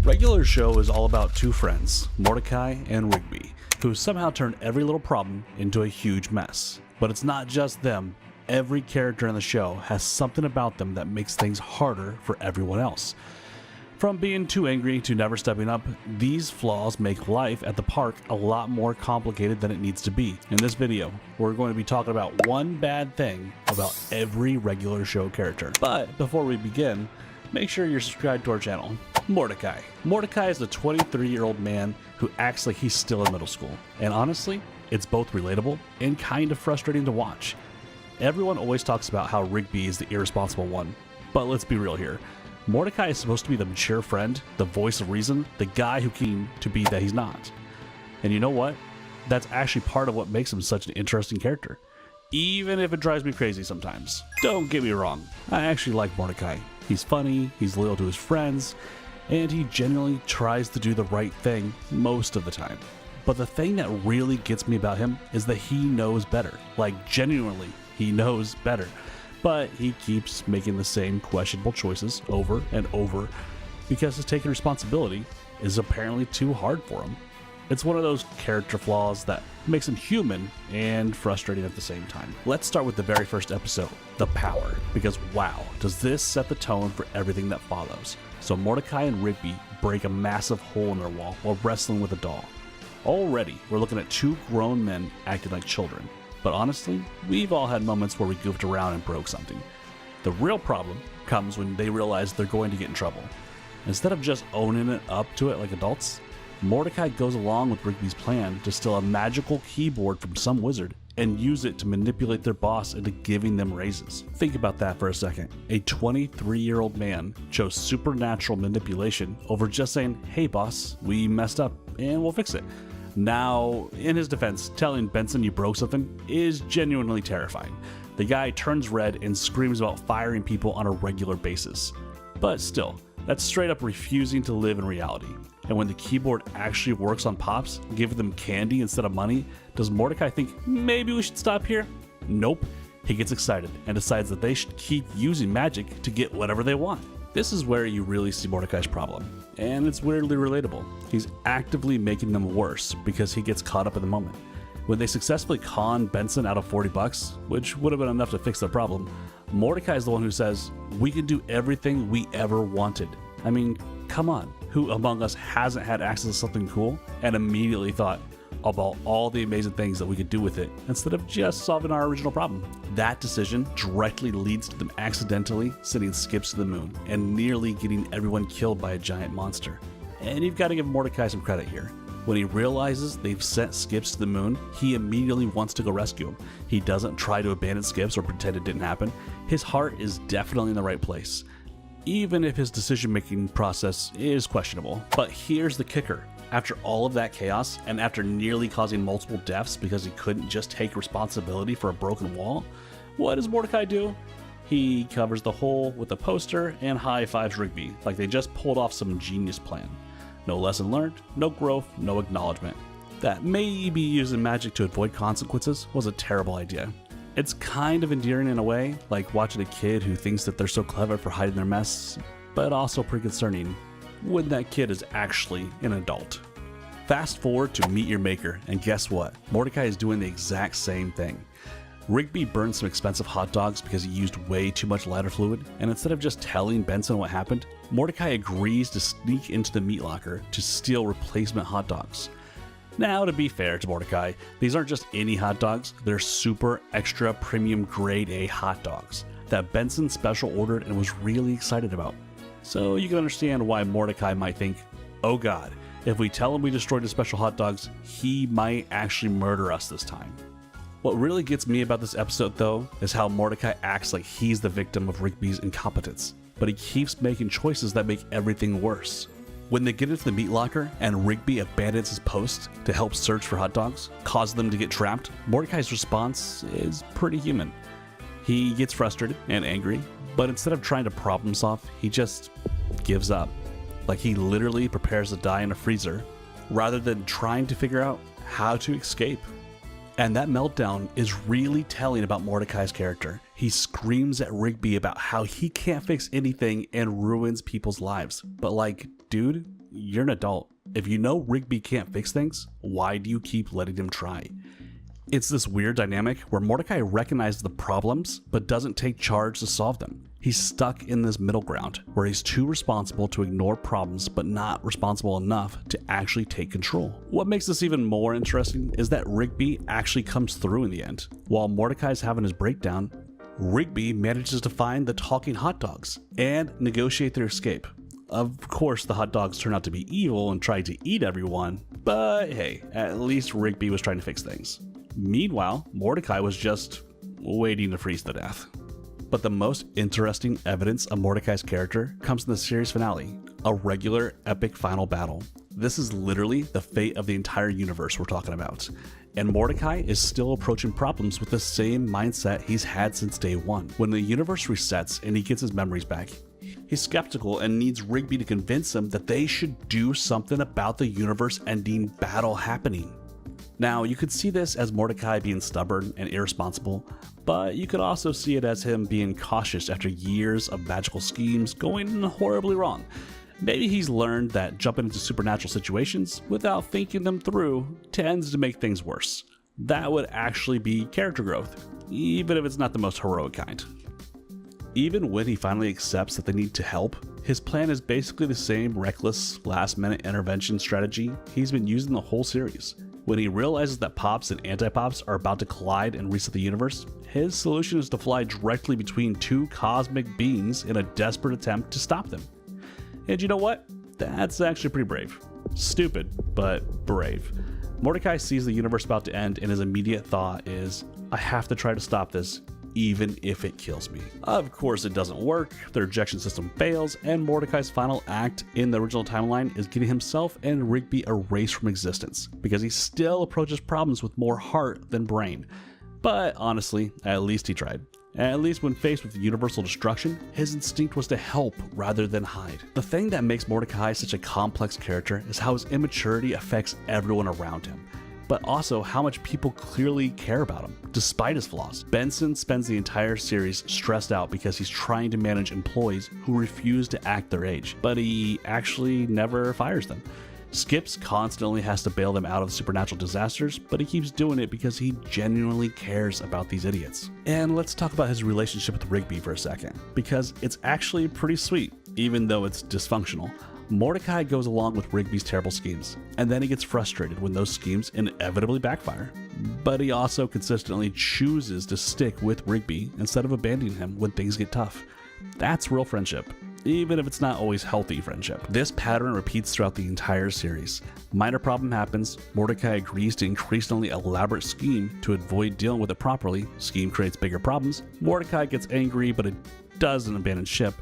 Regular Show is all about two friends, Mordecai and Rigby, who somehow turn every little problem into a huge mess. But it's not just them. Every character in the show has something about them that makes things harder for everyone else. From being too angry to never stepping up, these flaws make life at the park a lot more complicated than it needs to be. In this video, we're going to be talking about one bad thing about every Regular Show character. But before we begin, make sure you're subscribed to our channel. Mordecai. Mordecai is a 23-year-old man who acts like he's still in middle school. And honestly, it's both relatable and kind of frustrating to watch. Everyone always talks about how Rigby is the irresponsible one. But let's be real here. Mordecai is supposed to be the mature friend, the voice of reason, the guy who came to be that he's not. And you know what? That's actually part of what makes him such an interesting character. Even if it drives me crazy sometimes. Don't get me wrong, I actually like Mordecai. He's funny, he's loyal to his friends, and he genuinely tries to do the right thing most of the time. But the thing that really gets me about him is that he knows better. Like, genuinely, he knows better. But he keeps making the same questionable choices over and over because his taking responsibility is apparently too hard for him. It's one of those character flaws that makes him human and frustrating at the same time. Let's start with the very first episode, The Power, because wow, does this set the tone for everything that follows. So Mordecai and Rigby break a massive hole in their wall while wrestling with a doll. Already, we're looking at two grown men acting like children. But honestly, we've all had moments where we goofed around and broke something. The real problem comes when they realize they're going to get in trouble. Instead of just owning it up to it like adults, Mordecai goes along with Rigby's plan to steal a magical keyboard from some wizard and use it to manipulate their boss into giving them raises. Think about that for a second. A 23-year-old man chose supernatural manipulation over just saying, "Hey boss, we messed up and we'll fix it." Now, in his defense, telling Benson you broke something is genuinely terrifying. The guy turns red and screams about firing people on a regular basis. But still, that's straight up refusing to live in reality. And when the keyboard actually works on Pops, giving them candy instead of money, does Mordecai think maybe we should stop here? Nope. He gets excited and decides that they should keep using magic to get whatever they want. This is where you really see Mordecai's problem, and it's weirdly relatable. He's actively making them worse because he gets caught up in the moment. When they successfully con Benson out of $40, which would have been enough to fix their problem, Mordecai is the one who says, "We can do everything we ever wanted." I mean, come on, who among us hasn't had access to something cool and immediately thought about all the amazing things that we could do with it instead of just solving our original problem? That decision directly leads to them accidentally sending Skips to the moon and nearly getting everyone killed by a giant monster. And you've got to give Mordecai some credit here. When he realizes they've sent Skips to the moon, he immediately wants to go rescue him. He doesn't try to abandon Skips or pretend it didn't happen. His heart is definitely in the right place, even if his decision-making process is questionable. But here's the kicker. After all of that chaos, and after nearly causing multiple deaths because he couldn't just take responsibility for a broken wall, what does Mordecai do? He covers the hole with a poster and high-fives Rigby like they just pulled off some genius plan. No lesson learned, no growth, no acknowledgement. That maybe using magic to avoid consequences was a terrible idea. It's kind of endearing in a way, like watching a kid who thinks that they're so clever for hiding their mess, but also pretty concerning when that kid is actually an adult. Fast forward to Meet Your Maker, and guess what? Mordecai is doing the exact same thing. Rigby burned some expensive hot dogs because he used way too much lighter fluid, and instead of just telling Benson what happened, Mordecai agrees to sneak into the meat locker to steal replacement hot dogs. Now, to be fair to Mordecai, these aren't just any hot dogs, they're super extra premium grade A hot dogs that Benson special ordered and was really excited about. So you can understand why Mordecai might think, oh god, if we tell him we destroyed the special hot dogs, he might actually murder us this time. What really gets me about this episode though, is how Mordecai acts like he's the victim of Rigby's incompetence, but he keeps making choices that make everything worse. When they get into the meat locker and Rigby abandons his post to help search for hot dogs, causing them to get trapped, Mordecai's response is pretty human. He gets frustrated and angry, but instead of trying to problem solve, he just gives up. Like he literally prepares to die in a freezer rather than trying to figure out how to escape. And that meltdown is really telling about Mordecai's character. He screams at Rigby about how he can't fix anything and ruins people's lives. But like, dude, you're an adult. If you know Rigby can't fix things, why do you keep letting him try? It's this weird dynamic where Mordecai recognizes the problems but doesn't take charge to solve them. He's stuck in this middle ground where he's too responsible to ignore problems but not responsible enough to actually take control. What makes this even more interesting is that Rigby actually comes through in the end. While Mordecai's having his breakdown, Rigby manages to find the talking hot dogs and negotiate their escape. Of course, the hot dogs turn out to be evil and try to eat everyone, but hey, at least Rigby was trying to fix things. Meanwhile, Mordecai was just waiting to freeze to death. But the most interesting evidence of Mordecai's character comes in the series finale, a regular epic final battle. This is literally the fate of the entire universe we're talking about. And Mordecai is still approaching problems with the same mindset he's had since day one. When the universe resets and he gets his memories back, he's skeptical and needs Rigby to convince him that they should do something about the universe-ending battle happening. Now, you could see this as Mordecai being stubborn and irresponsible, but you could also see it as him being cautious after years of magical schemes going horribly wrong. Maybe he's learned that jumping into supernatural situations without thinking them through tends to make things worse. That would actually be character growth, even if it's not the most heroic kind. Even when he finally accepts that they need to help, his plan is basically the same reckless, last-minute intervention strategy he's been using the whole series. When he realizes that Pops and Anti-Pops are about to collide and reset the universe, his solution is to fly directly between two cosmic beings in a desperate attempt to stop them. And you know what? That's actually pretty brave. Stupid, but brave. Mordecai sees the universe about to end and his immediate thought is, I have to try to stop this, even if it kills me. Of course it doesn't work, the rejection system fails, and Mordecai's final act in the original timeline is getting himself and Rigby erased from existence, because he still approaches problems with more heart than brain. But honestly, at least he tried. At least when faced with universal destruction, his instinct was to help rather than hide. The thing that makes Mordecai such a complex character is how his immaturity affects everyone around him, but also how much people clearly care about him, despite his flaws. Benson spends the entire series stressed out because he's trying to manage employees who refuse to act their age, but he actually never fires them. Skips constantly has to bail them out of supernatural disasters, but he keeps doing it because he genuinely cares about these idiots. And let's talk about his relationship with Rigby for a second, because it's actually pretty sweet, even though it's dysfunctional. Mordecai goes along with Rigby's terrible schemes, and then he gets frustrated when those schemes inevitably backfire. But he also consistently chooses to stick with Rigby instead of abandoning him when things get tough. That's real friendship, even if it's not always healthy friendship. This pattern repeats throughout the entire series. Minor problem happens, Mordecai agrees to increasingly elaborate scheme to avoid dealing with it properly, scheme creates bigger problems, Mordecai gets angry but it doesn't abandon ship,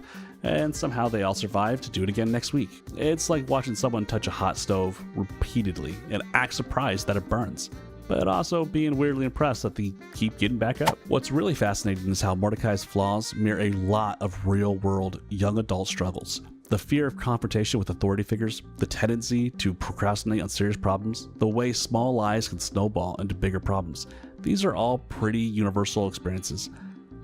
and somehow they all survive to do it again next week. It's like watching someone touch a hot stove repeatedly and act surprised that it burns, but also being weirdly impressed that they keep getting back up. What's really fascinating is how Mordecai's flaws mirror a lot of real-world young adult struggles. The fear of confrontation with authority figures, the tendency to procrastinate on serious problems, the way small lies can snowball into bigger problems. These are all pretty universal experiences.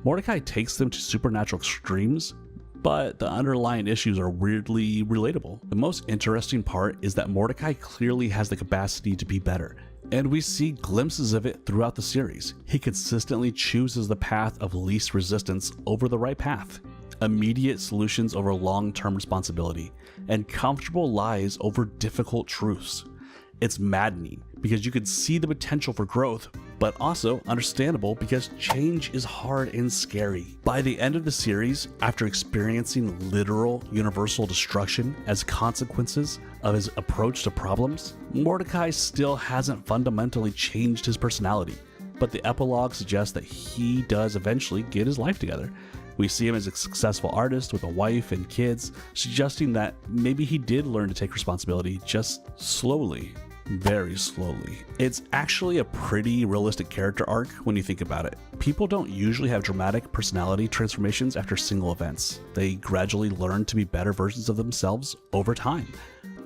Mordecai takes them to supernatural extremes, but the underlying issues are weirdly relatable. The most interesting part is that Mordecai clearly has the capacity to be better, and we see glimpses of it throughout the series. He consistently chooses the path of least resistance over the right path, immediate solutions over long-term responsibility, and comfortable lies over difficult truths. It's maddening because you can see the potential for growth, but also understandable because change is hard and scary. By the end of the series, after experiencing literal universal destruction as consequences of his approach to problems, Mordecai still hasn't fundamentally changed his personality, but the epilogue suggests that he does eventually get his life together. We see him as a successful artist with a wife and kids, suggesting that maybe he did learn to take responsibility, just slowly. Very slowly. It's actually a pretty realistic character arc when you think about it. People don't usually have dramatic personality transformations after single events. They gradually learn to be better versions of themselves over time,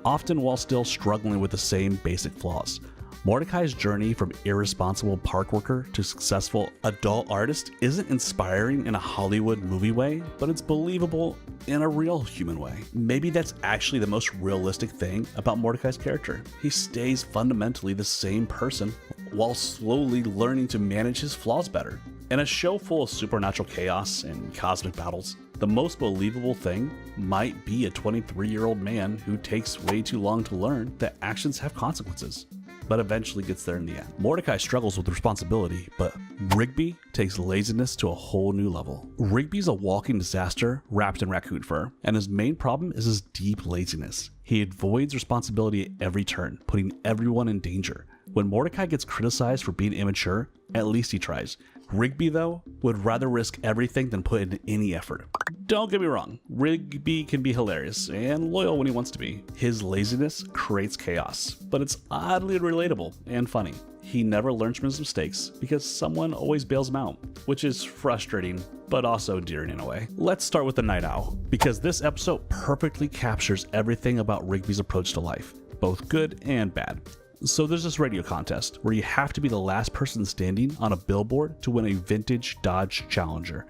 often while still struggling with the same basic flaws. Mordecai's journey from irresponsible park worker to successful adult artist isn't inspiring in a Hollywood movie way, but it's believable in a real human way. Maybe that's actually the most realistic thing about Mordecai's character. He stays fundamentally the same person while slowly learning to manage his flaws better. In a show full of supernatural chaos and cosmic battles, the most believable thing might be a 23-year-old man who takes way too long to learn that actions have consequences, but eventually gets there in the end. Mordecai struggles with responsibility, but Rigby takes laziness to a whole new level. Rigby's a walking disaster wrapped in raccoon fur, and his main problem is his deep laziness. He avoids responsibility at every turn, putting everyone in danger. When Mordecai gets criticized for being immature, at least he tries. Rigby, though, would rather risk everything than put in any effort. Don't get me wrong, Rigby can be hilarious and loyal when he wants to be. His laziness creates chaos, but it's oddly relatable and funny. He never learns from his mistakes because someone always bails him out, which is frustrating, but also endearing in a way. Let's start with the night owl, because this episode perfectly captures everything about Rigby's approach to life, both good and bad. So there's this radio contest where you have to be the last person standing on a billboard to win a vintage Dodge Challenger.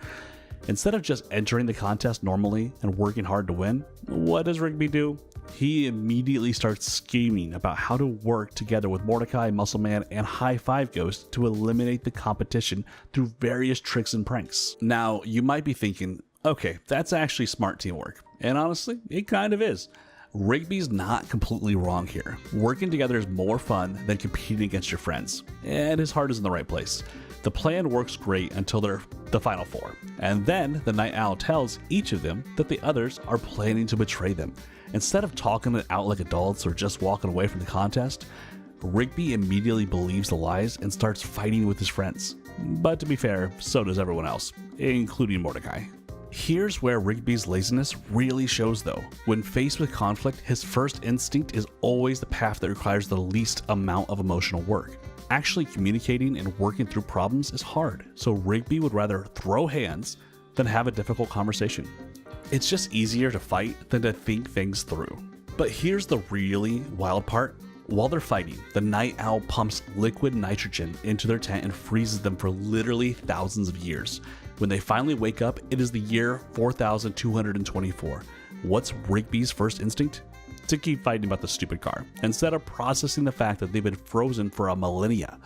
Instead of just entering the contest normally and working hard to win, what does Rigby do? He immediately starts scheming about how to work together with Mordecai, Muscleman, and High Five Ghost to eliminate the competition through various tricks and pranks. Now, you might be thinking, okay, that's actually smart teamwork. And honestly, it kind of is. Rigby's not completely wrong here. Working together is more fun than competing against your friends, and his heart is in the right place. The plan works great until they're the final four, and then the Night Owl tells each of them that the others are planning to betray them. Instead of talking it out like adults or just walking away from the contest, Rigby immediately believes the lies and starts fighting with his friends. But to be fair, so does everyone else, including Mordecai. Here's where Rigby's laziness really shows though. When faced with conflict, his first instinct is always the path that requires the least amount of emotional work. Actually communicating and working through problems is hard, so Rigby would rather throw hands than have a difficult conversation. It's just easier to fight than to think things through. But here's the really wild part. While they're fighting, the Night Owl pumps liquid nitrogen into their tent and freezes them for literally thousands of years. When they finally wake up, it is the year 4224. What's Rigby's first instinct? To keep fighting about the stupid car, instead of processing the fact that they've been frozen for a millennia.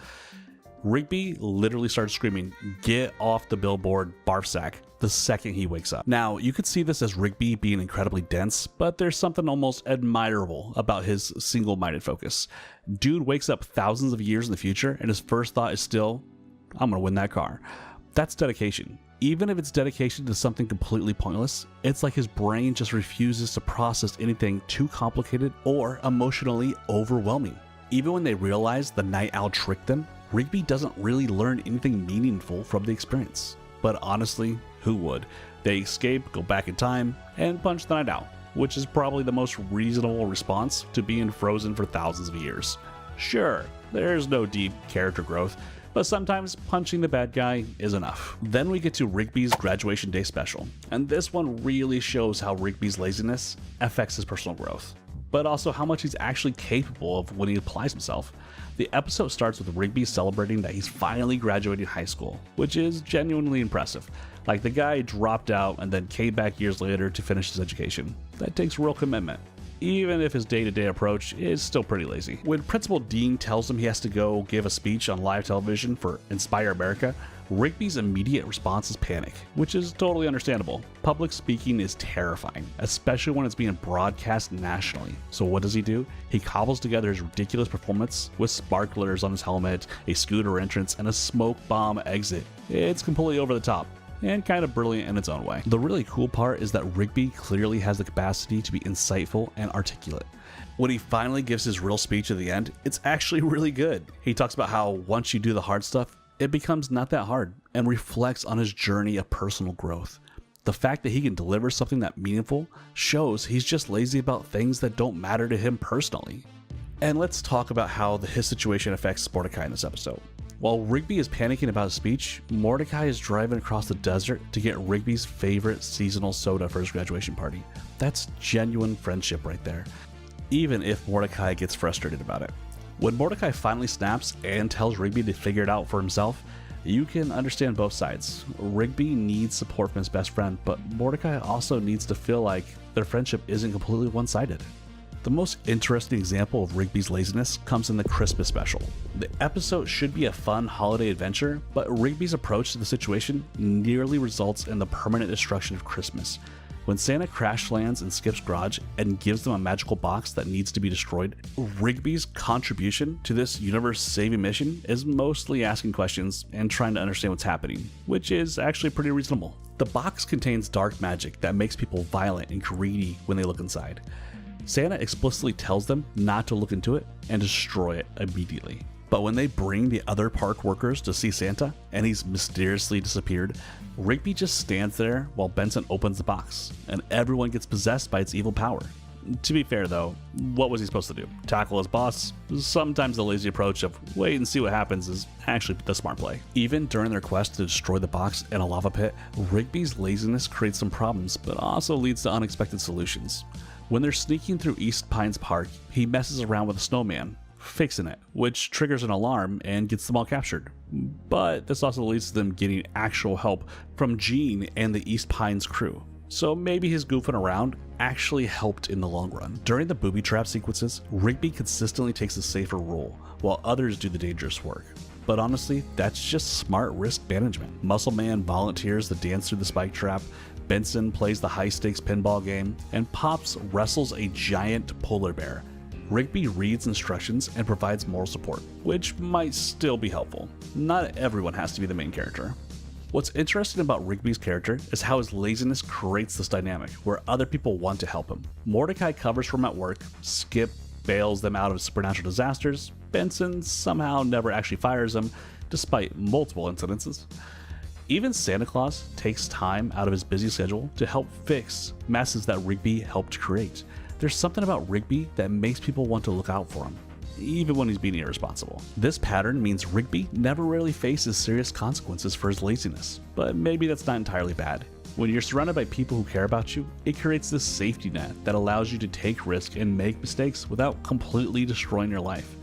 Rigby literally starts screaming, "Get off the billboard, barf sack," the second he wakes up. Now, you could see this as Rigby being incredibly dense, but there's something almost admirable about his single-minded focus. Dude wakes up thousands of years in the future, and his first thought is still, I'm gonna win that car. That's dedication. Even if it's dedication to something completely pointless, it's like his brain just refuses to process anything too complicated or emotionally overwhelming. Even when they realize the Night Owl tricked them, Rigby doesn't really learn anything meaningful from the experience. But honestly, who would? They escape, go back in time, and punch the Night Owl, which is probably the most reasonable response to being frozen for thousands of years. Sure, there's no deep character growth, but sometimes punching the bad guy is enough. Then we get to Rigby's graduation day special, and this one really shows how Rigby's laziness affects his personal growth, but also how much he's actually capable of when he applies himself. The episode starts with Rigby celebrating that he's finally graduating high school, which is genuinely impressive. Like, the guy dropped out and then came back years later to finish his education. That takes real commitment, even if his day-to-day approach is still pretty lazy. When Principal Dean tells him he has to go give a speech on live television for Inspire America, Rigby's immediate response is panic, which is totally understandable. Public speaking is terrifying, especially when it's being broadcast nationally. So what does he do? He cobbles together his ridiculous performance with sparklers on his helmet, a scooter entrance, and a smoke bomb exit. It's completely over the top, and kind of brilliant in its own way. The really cool part is that Rigby clearly has the capacity to be insightful and articulate. When he finally gives his real speech at the end, it's actually really good. He talks about how once you do the hard stuff, it becomes not that hard, and reflects on his journey of personal growth. The fact that he can deliver something that meaningful shows he's just lazy about things that don't matter to him personally. And let's talk about how his situation affects Mordecai in this episode. While Rigby is panicking about his speech, Mordecai is driving across the desert to get Rigby's favorite seasonal soda for his graduation party. That's genuine friendship right there, even if Mordecai gets frustrated about it. When Mordecai finally snaps and tells Rigby to figure it out for himself, you can understand both sides. Rigby needs support from his best friend, but Mordecai also needs to feel like their friendship isn't completely one-sided. The most interesting example of Rigby's laziness comes in the Christmas special. The episode should be a fun holiday adventure, but Rigby's approach to the situation nearly results in the permanent destruction of Christmas. When Santa crash lands in Skip's garage and gives them a magical box that needs to be destroyed, Rigby's contribution to this universe-saving mission is mostly asking questions and trying to understand what's happening, which is actually pretty reasonable. The box contains dark magic that makes people violent and greedy when they look inside. Santa explicitly tells them not to look into it and destroy it immediately. But when they bring the other park workers to see Santa and he's mysteriously disappeared, Rigby just stands there while Benson opens the box, and everyone gets possessed by its evil power. To be fair though, what was he supposed to do? Tackle his boss? Sometimes the lazy approach of wait and see what happens is actually the smart play. Even during their quest to destroy the box in a lava pit, Rigby's laziness creates some problems, but also leads to unexpected solutions. When they're sneaking through East Pines Park, he messes around with a snowman, fixing it, which triggers an alarm and gets them all captured. But this also leads to them getting actual help from Gene and the East Pines crew. So maybe his goofing around actually helped in the long run. During the booby trap sequences, Rigby consistently takes the safer role, while others do the dangerous work. But honestly, that's just smart risk management. Muscleman volunteers to dance through the spike trap, Benson plays the high-stakes pinball game, and Pops wrestles a giant polar bear. Rigby reads instructions and provides moral support, which might still be helpful. Not everyone has to be the main character. What's interesting about Rigby's character is how his laziness creates this dynamic where other people want to help him. Mordecai covers for him at work, Skip bails them out of supernatural disasters, Benson somehow never actually fires him, despite multiple incidences. Even Santa Claus takes time out of his busy schedule to help fix messes that Rigby helped create. There's something about Rigby that makes people want to look out for him, even when he's being irresponsible. This pattern means Rigby never really faces serious consequences for his laziness, but maybe that's not entirely bad. When you're surrounded by people who care about you, it creates this safety net that allows you to take risks and make mistakes without completely destroying your life.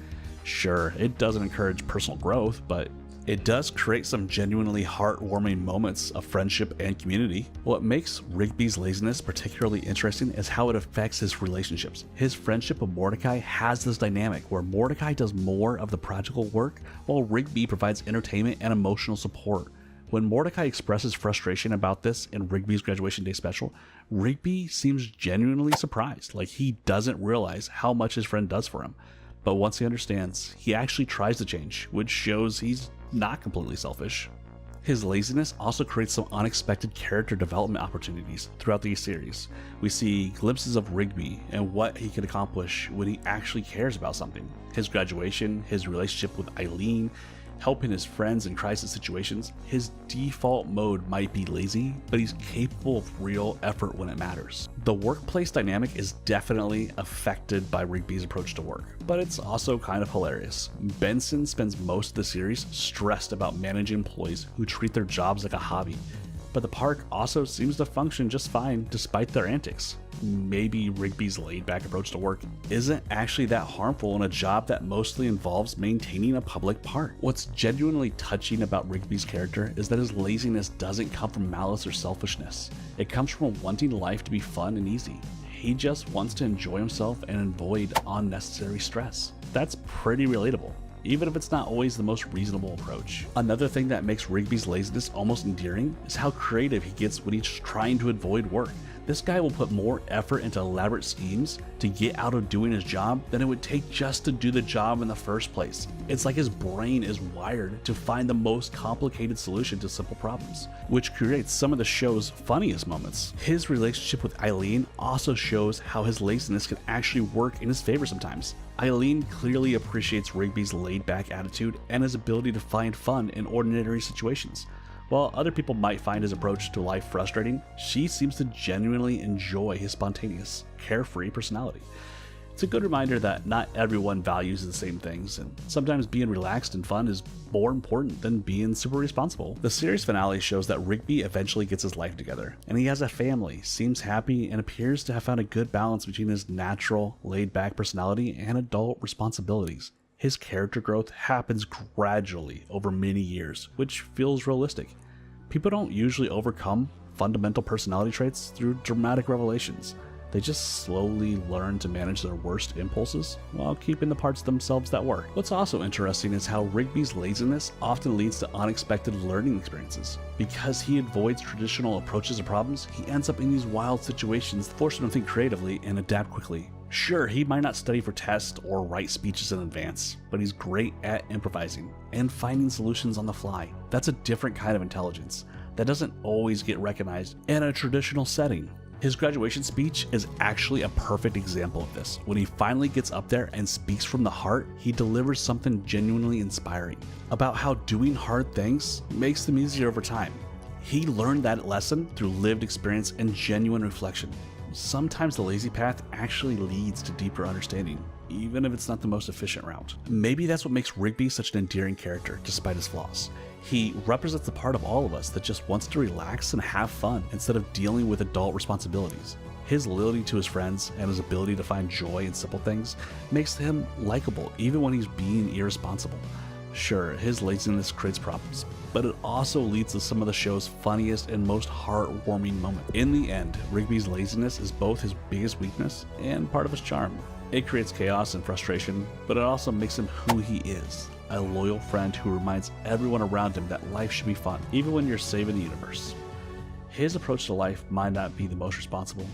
Sure, it doesn't encourage personal growth, but it does create some genuinely heartwarming moments of friendship and community. What makes Rigby's laziness particularly interesting is how it affects his relationships. His friendship with Mordecai has this dynamic where Mordecai does more of the practical work while Rigby provides entertainment and emotional support. When Mordecai expresses frustration about this in Rigby's graduation day special, Rigby seems genuinely surprised, like he doesn't realize how much his friend does for him. But once he understands, he actually tries to change, which shows he's not completely selfish. His laziness also creates some unexpected character development opportunities throughout the series. We see glimpses of Rigby and what he can accomplish when he actually cares about something. His graduation, his relationship with Eileen, helping his friends in crisis situations. His default mode might be lazy, but he's capable of real effort when it matters. The workplace dynamic is definitely affected by Rigby's approach to work, but it's also kind of hilarious. Benson spends most of the series stressed about managing employees who treat their jobs like a hobby, but the park also seems to function just fine despite their antics. Maybe Rigby's laid-back approach to work isn't actually that harmful in a job that mostly involves maintaining a public park. What's genuinely touching about Rigby's character is that his laziness doesn't come from malice or selfishness. It comes from wanting life to be fun and easy. He just wants to enjoy himself and avoid unnecessary stress. That's pretty relatable, even if it's not always the most reasonable approach. Another thing that makes Rigby's laziness almost endearing is how creative he gets when he's trying to avoid work. This guy will put more effort into elaborate schemes to get out of doing his job than it would take just to do the job in the first place. It's like his brain is wired to find the most complicated solution to simple problems, which creates some of the show's funniest moments. His relationship with Eileen also shows how his laziness can actually work in his favor sometimes. Eileen clearly appreciates Rigby's laid-back attitude and his ability to find fun in ordinary situations. While other people might find his approach to life frustrating, she seems to genuinely enjoy his spontaneous, carefree personality. It's a good reminder that not everyone values the same things, and sometimes being relaxed and fun is more important than being super responsible. The series finale shows that Rigby eventually gets his life together, and he has a family, seems happy, and appears to have found a good balance between his natural, laid-back personality and adult responsibilities. His character growth happens gradually over many years, which feels realistic. People don't usually overcome fundamental personality traits through dramatic revelations. They just slowly learn to manage their worst impulses while keeping the parts of themselves that work. What's also interesting is how Rigby's laziness often leads to unexpected learning experiences. Because he avoids traditional approaches to problems, he ends up in these wild situations, forcing him to think creatively and adapt quickly. Sure, he might not study for tests or write speeches in advance, but he's great at improvising and finding solutions on the fly. That's a different kind of intelligence that doesn't always get recognized in a traditional setting. His graduation speech is actually a perfect example of this. When he finally gets up there and speaks from the heart, he delivers something genuinely inspiring about how doing hard things makes them easier over time. He learned that lesson through lived experience and genuine reflection. Sometimes the lazy path actually leads to deeper understanding, even if it's not the most efficient route. Maybe that's what makes Rigby such an endearing character, despite his flaws. He represents the part of all of us that just wants to relax and have fun instead of dealing with adult responsibilities. His loyalty to his friends and his ability to find joy in simple things makes him likable even when he's being irresponsible. Sure, his laziness creates problems, but it also leads to some of the show's funniest and most heartwarming moments. In the end, Rigby's laziness is both his biggest weakness and part of his charm. It creates chaos and frustration, but it also makes him who he is. A loyal friend who reminds everyone around him that life should be fun, even when you're saving the universe. His approach to life might not be the most responsible,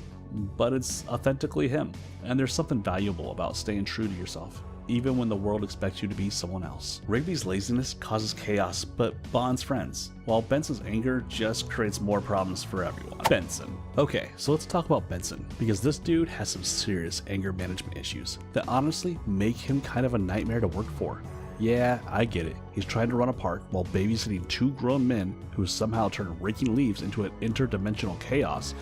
but it's authentically him, and there's something valuable about staying true to yourself, even when the world expects you to be someone else. Rigby's laziness causes chaos, but bonds friends, while Benson's anger just creates more problems for everyone. Benson. Okay, so let's talk about Benson, because this dude has some serious anger management issues that honestly make him kind of a nightmare to work for. Yeah, I get it. He's trying to run a park while babysitting two grown men who somehow turn raking leaves into an interdimensional chaos.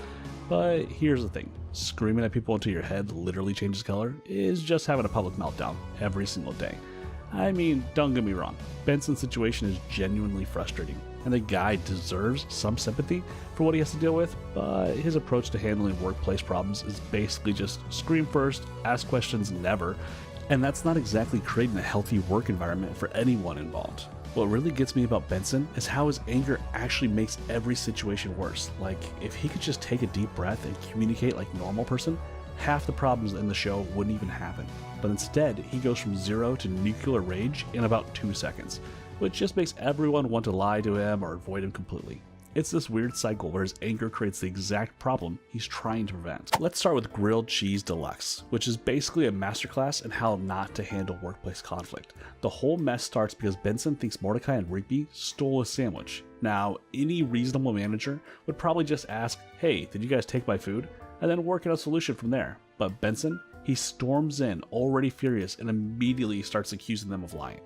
But here's the thing. Screaming at people until your head literally changes color is just having a public meltdown every single day. I mean, don't get me wrong. Benson's situation is genuinely frustrating, and the guy deserves some sympathy for what he has to deal with, but his approach to handling workplace problems is basically just scream first, ask questions never, and that's not exactly creating a healthy work environment for anyone involved. What really gets me about Benson is how his anger actually makes every situation worse. Like, if he could just take a deep breath and communicate like a normal person, half the problems in the show wouldn't even happen. But instead, he goes from 0 to nuclear rage in about 2 seconds, which just makes everyone want to lie to him or avoid him completely. It's this weird cycle where his anger creates the exact problem he's trying to prevent. Let's start with Grilled Cheese Deluxe, which is basically a masterclass in how not to handle workplace conflict. The whole mess starts because Benson thinks Mordecai and Rigby stole a sandwich. Now, any reasonable manager would probably just ask, "Hey, did you guys take my food?" and then work out a solution from there. But Benson, he storms in already furious and immediately starts accusing them of lying.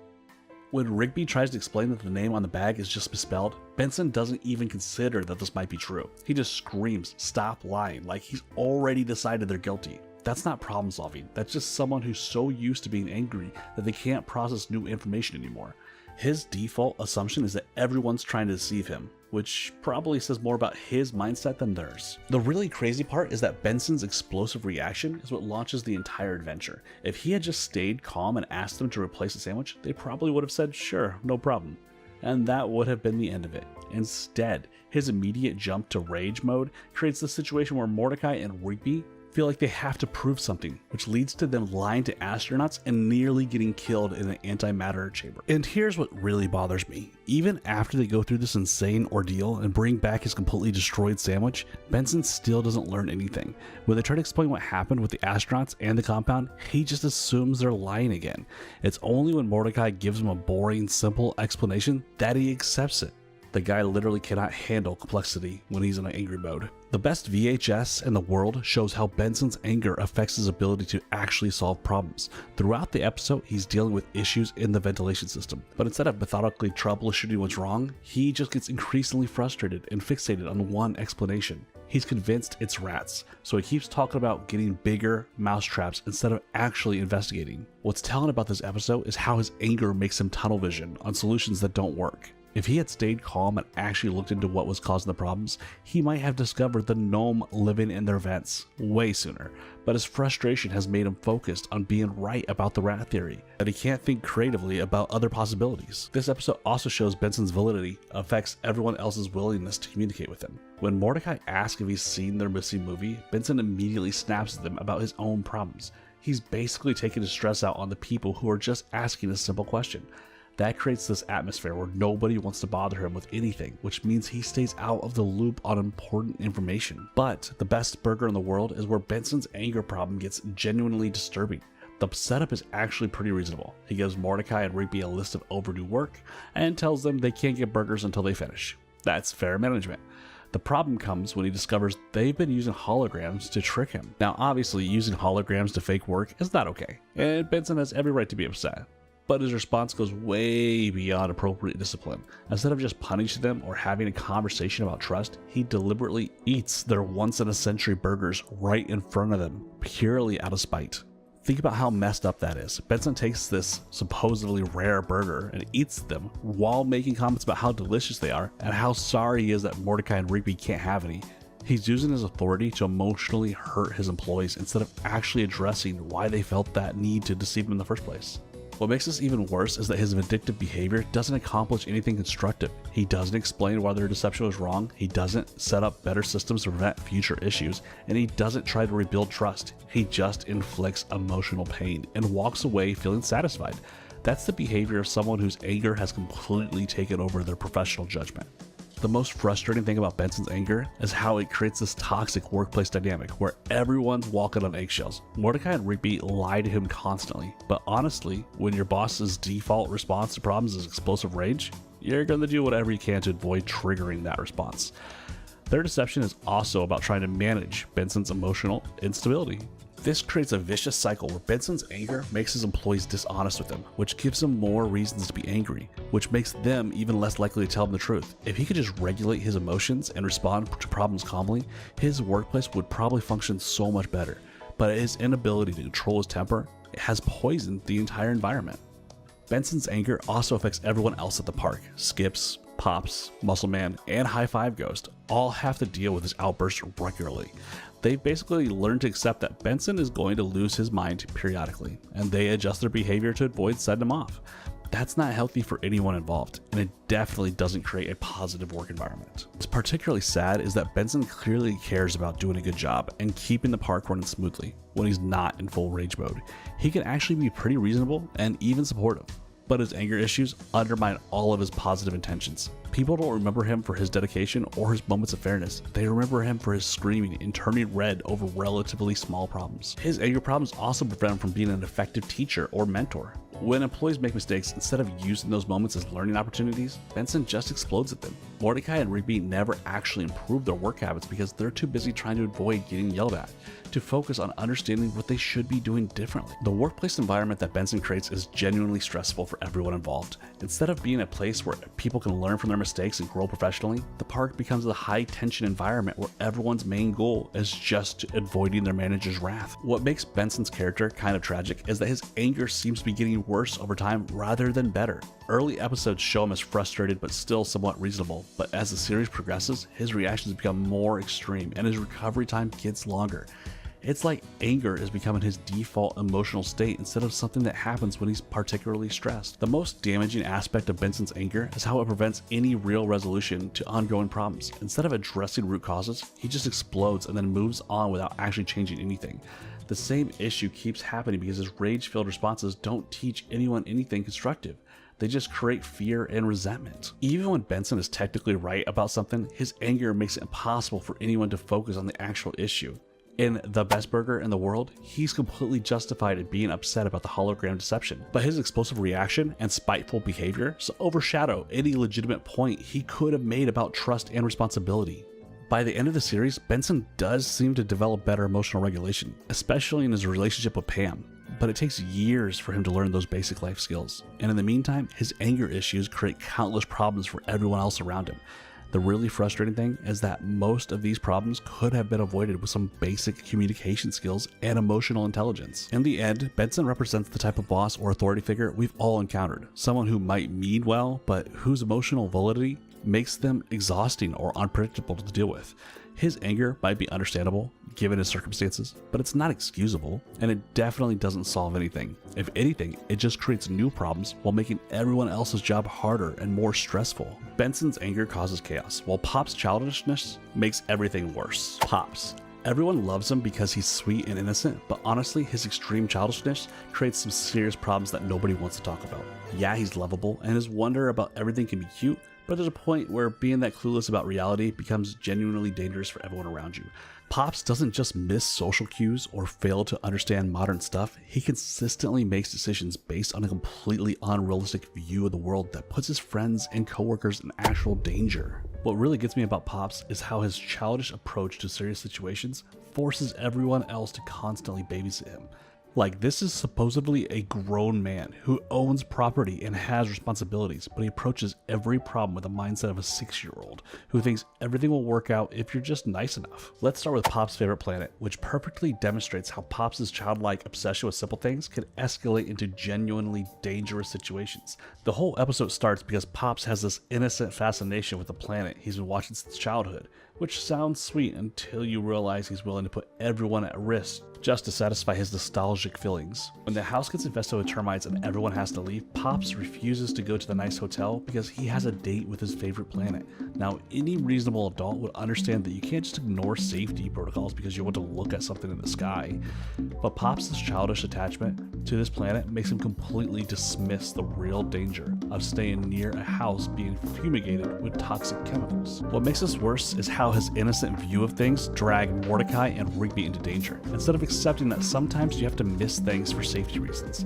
When Rigby tries to explain that the name on the bag is just misspelled, Benson doesn't even consider that this might be true. He just screams, "Stop lying," like he's already decided they're guilty. That's not problem solving. That's just someone who's so used to being angry that they can't process new information anymore. His default assumption is that everyone's trying to deceive him, which probably says more about his mindset than theirs. The really crazy part is that Benson's explosive reaction is what launches the entire adventure. If he had just stayed calm and asked them to replace the sandwich, they probably would have said, "Sure, no problem." And that would have been the end of it. Instead, his immediate jump to rage mode creates the situation where Mordecai and Rigby feel like they have to prove something, which leads to them lying to astronauts and nearly getting killed in an antimatter chamber. And here's what really bothers me. Even after they go through this insane ordeal and bring back his completely destroyed sandwich, Benson still doesn't learn anything. When they try to explain what happened with the astronauts and the compound, he just assumes they're lying again. It's only when Mordecai gives him a boring, simple explanation that he accepts it. The guy literally cannot handle complexity when he's in an angry mode. The best VHS in the world shows how Benson's anger affects his ability to actually solve problems. Throughout the episode, he's dealing with issues in the ventilation system, but instead of methodically troubleshooting what's wrong, he just gets increasingly frustrated and fixated on one explanation. He's convinced it's rats, so he keeps talking about getting bigger mousetraps instead of actually investigating. What's telling about this episode is how his anger makes him tunnel vision on solutions that don't work. If he had stayed calm and actually looked into what was causing the problems, he might have discovered the gnome living in their vents way sooner. But his frustration has made him focused on being right about the rat theory, that he can't think creatively about other possibilities. This episode also shows Benson's validity affects everyone else's willingness to communicate with him. When Mordecai asks if he's seen their missing movie, Benson immediately snaps at them about his own problems. He's basically taking his stress out on the people who are just asking a simple question. That creates this atmosphere where nobody wants to bother him with anything, which means he stays out of the loop on important information. But the best burger in the world is where Benson's anger problem gets genuinely disturbing. The setup is actually pretty reasonable. He gives Mordecai and Rigby a list of overdue work and tells them they can't get burgers until they finish. That's fair management. The problem comes when he discovers they've been using holograms to trick him. Now obviously using holograms to fake work is not okay, and Benson has every right to be upset. But his response goes way beyond appropriate discipline. Instead of just punishing them or having a conversation about trust, he deliberately eats their once-in-a-century burgers right in front of them, purely out of spite. Think about how messed up that is. Benson takes this supposedly rare burger and eats them while making comments about how delicious they are and how sorry he is that Mordecai and Rigby can't have any. He's using his authority to emotionally hurt his employees instead of actually addressing why they felt that need to deceive him in the first place. What makes this even worse is that his vindictive behavior doesn't accomplish anything constructive. He doesn't explain why their deception was wrong, he doesn't set up better systems to prevent future issues, and he doesn't try to rebuild trust. He just inflicts emotional pain and walks away feeling satisfied. That's the behavior of someone whose anger has completely taken over their professional judgment. The most frustrating thing about Benson's anger is how it creates this toxic workplace dynamic where everyone's walking on eggshells. Mordecai and Rigby lie to him constantly, but honestly, when your boss's default response to problems is explosive rage, you're going to do whatever you can to avoid triggering that response. Their deception is also about trying to manage Benson's emotional instability. This creates a vicious cycle where Benson's anger makes his employees dishonest with him, which gives them more reasons to be angry, which makes them even less likely to tell him the truth. If he could just regulate his emotions and respond to problems calmly, his workplace would probably function so much better. But his inability to control his temper has poisoned the entire environment. Benson's anger also affects everyone else at the park. Skips, Pops, Muscleman, and High Five Ghost all have to deal with his outbursts regularly. They've basically learned to accept that Benson is going to lose his mind periodically, and they adjust their behavior to avoid setting him off. That's not healthy for anyone involved, and it definitely doesn't create a positive work environment. What's particularly sad is that Benson clearly cares about doing a good job and keeping the park running smoothly when he's not in full rage mode. He can actually be pretty reasonable and even supportive, but his anger issues undermine all of his positive intentions. People don't remember him for his dedication or his moments of fairness. They remember him for his screaming and turning red over relatively small problems. His anger problems also prevent him from being an effective teacher or mentor. When employees make mistakes, instead of using those moments as learning opportunities, Benson just explodes at them. Mordecai and Rigby never actually improve their work habits because they're too busy trying to avoid getting yelled at, to focus on understanding what they should be doing differently. The workplace environment that Benson creates is genuinely stressful for everyone involved. Instead of being a place where people can learn from their mistakes and grow professionally, the park becomes a high-tension environment where everyone's main goal is just avoiding their manager's wrath. What makes Benson's character kind of tragic is that his anger seems to be getting worse over time rather than better. Early episodes show him as frustrated but still somewhat reasonable, but as the series progresses, his reactions become more extreme and his recovery time gets longer. It's like anger is becoming his default emotional state instead of something that happens when he's particularly stressed. The most damaging aspect of Benson's anger is how it prevents any real resolution to ongoing problems. Instead of addressing root causes, he just explodes and then moves on without actually changing anything. The same issue keeps happening because his rage-filled responses don't teach anyone anything constructive. They just create fear and resentment. Even when Benson is technically right about something, his anger makes it impossible for anyone to focus on the actual issue. In The Best Burger in the World, he's completely justified in being upset about the hologram deception, but his explosive reaction and spiteful behavior overshadow any legitimate point he could have made about trust and responsibility. By the end of the series, Benson does seem to develop better emotional regulation, especially in his relationship with Pam, but it takes years for him to learn those basic life skills. And in the meantime, his anger issues create countless problems for everyone else around him. The really frustrating thing is that most of these problems could have been avoided with some basic communication skills and emotional intelligence. In the end, Benson represents the type of boss or authority figure we've all encountered. Someone who might mean well, but whose emotional validity makes them exhausting or unpredictable to deal with. His anger might be understandable given his circumstances, but it's not excusable, and it definitely doesn't solve anything. If anything, it just creates new problems while making everyone else's job harder and more stressful. Benson's anger causes chaos, while Pop's childishness makes everything worse. Pops. Everyone loves him because he's sweet and innocent, but honestly, his extreme childishness creates some serious problems that nobody wants to talk about. Yeah, he's lovable, and his wonder about everything can be cute, but there's a point where being that clueless about reality becomes genuinely dangerous for everyone around you. Pops doesn't just miss social cues or fail to understand modern stuff, he consistently makes decisions based on a completely unrealistic view of the world that puts his friends and coworkers in actual danger. What really gets me about Pops is how his childish approach to serious situations forces everyone else to constantly babysit him. Like, this is supposedly a grown man who owns property and has responsibilities, but he approaches every problem with the mindset of a 6-year-old who thinks everything will work out if you're just nice enough. Let's start with Pop's favorite planet, which perfectly demonstrates how Pop's childlike obsession with simple things can escalate into genuinely dangerous situations. The whole episode starts because Pops has this innocent fascination with the planet he's been watching since childhood, which sounds sweet until you realize he's willing to put everyone at risk just to satisfy his nostalgic feelings. When the house gets infested with termites and everyone has to leave, Pops refuses to go to the nice hotel because he has a date with his favorite planet. Now, any reasonable adult would understand that you can't just ignore safety protocols because you want to look at something in the sky. But Pops' childish attachment to this planet makes him completely dismiss the real danger of staying near a house being fumigated with toxic chemicals. What makes this worse is how his innocent view of things drag Mordecai and Rigby into danger, instead of accepting that sometimes you have to miss things for safety reasons.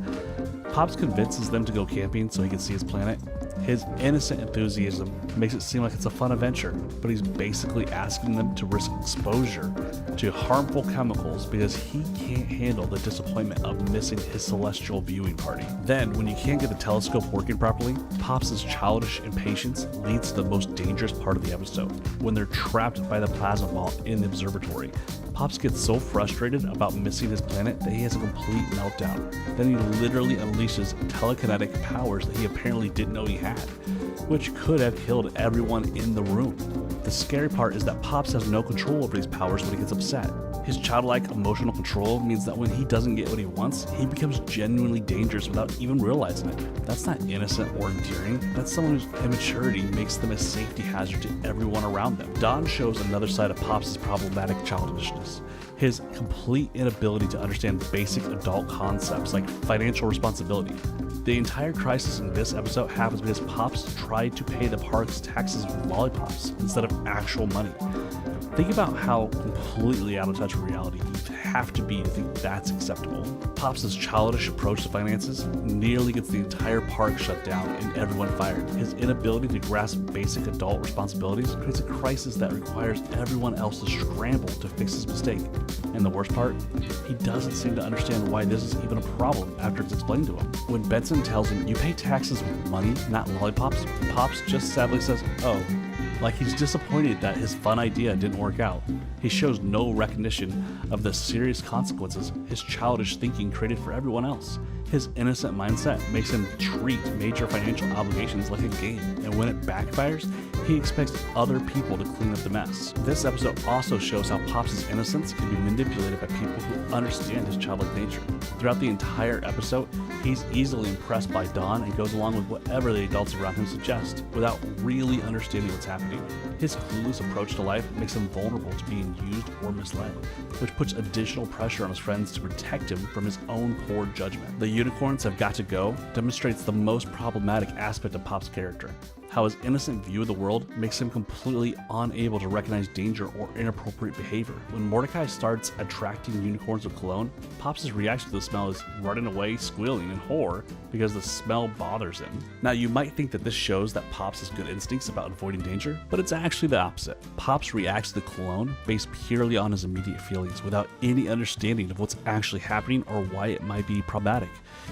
Pops convinces them to go camping so he can see his planet. His innocent enthusiasm makes it seem like it's a fun adventure, but he's basically asking them to risk exposure to harmful chemicals because he can't handle the disappointment of missing his celestial viewing party. Then, when you can't get the telescope working properly, Pops' childish impatience leads to the most dangerous part of the episode, when they're trapped by the plasma ball in the observatory. Pops gets so frustrated about missing his planet that he has a complete meltdown. Then he literally unleashes telekinetic powers that he apparently didn't know he had, which could have killed everyone in the room. The scary part is that Pops has no control over these powers when he gets upset. His childlike emotional control means that when he doesn't get what he wants, he becomes genuinely dangerous without even realizing it. That's not innocent or endearing. That's someone whose immaturity makes them a safety hazard to everyone around them. Don shows another side of Pops' problematic childishness. His complete inability to understand basic adult concepts like financial responsibility. The entire crisis in this episode happens because Pops tried to pay the park's taxes with lollipops instead of actual money. Think about how completely out of touch with reality you have to be to think that's acceptable. Pops' childish approach to finances nearly gets the entire park shut down and everyone fired. His inability to grasp basic adult responsibilities creates a crisis that requires everyone else to scramble to fix his mistake. And the worst part, he doesn't seem to understand why this is even a problem after it's explained to him. When Benson tells him, "You pay taxes with money, not lollipops," Pops just sadly says, "Oh," like he's disappointed that his fun idea didn't work out. He shows no recognition of the serious consequences his childish thinking created for everyone else. His innocent mindset makes him treat major financial obligations like a game, and when it backfires, he expects other people to clean up the mess. This episode also shows how Pops' innocence can be manipulated by people who understand his childlike nature. Throughout the entire episode, he's easily impressed by Don and goes along with whatever the adults around him suggest, without really understanding what's happening. His clueless approach to life makes him vulnerable to being used or misled, which puts additional pressure on his friends to protect him from his own poor judgment. The unicorns have got to go demonstrates the most problematic aspect of Pop's character. How his innocent view of the world makes him completely unable to recognize danger or inappropriate behavior. When Mordecai starts attracting unicorns with cologne, Pops' reaction to the smell is running away, squealing in horror because the smell bothers him. Now, you might think that this shows that Pops has good instincts about avoiding danger, but it's actually the opposite. Pops reacts to the cologne based purely on his immediate feelings without any understanding of what's actually happening or why it might be problematic.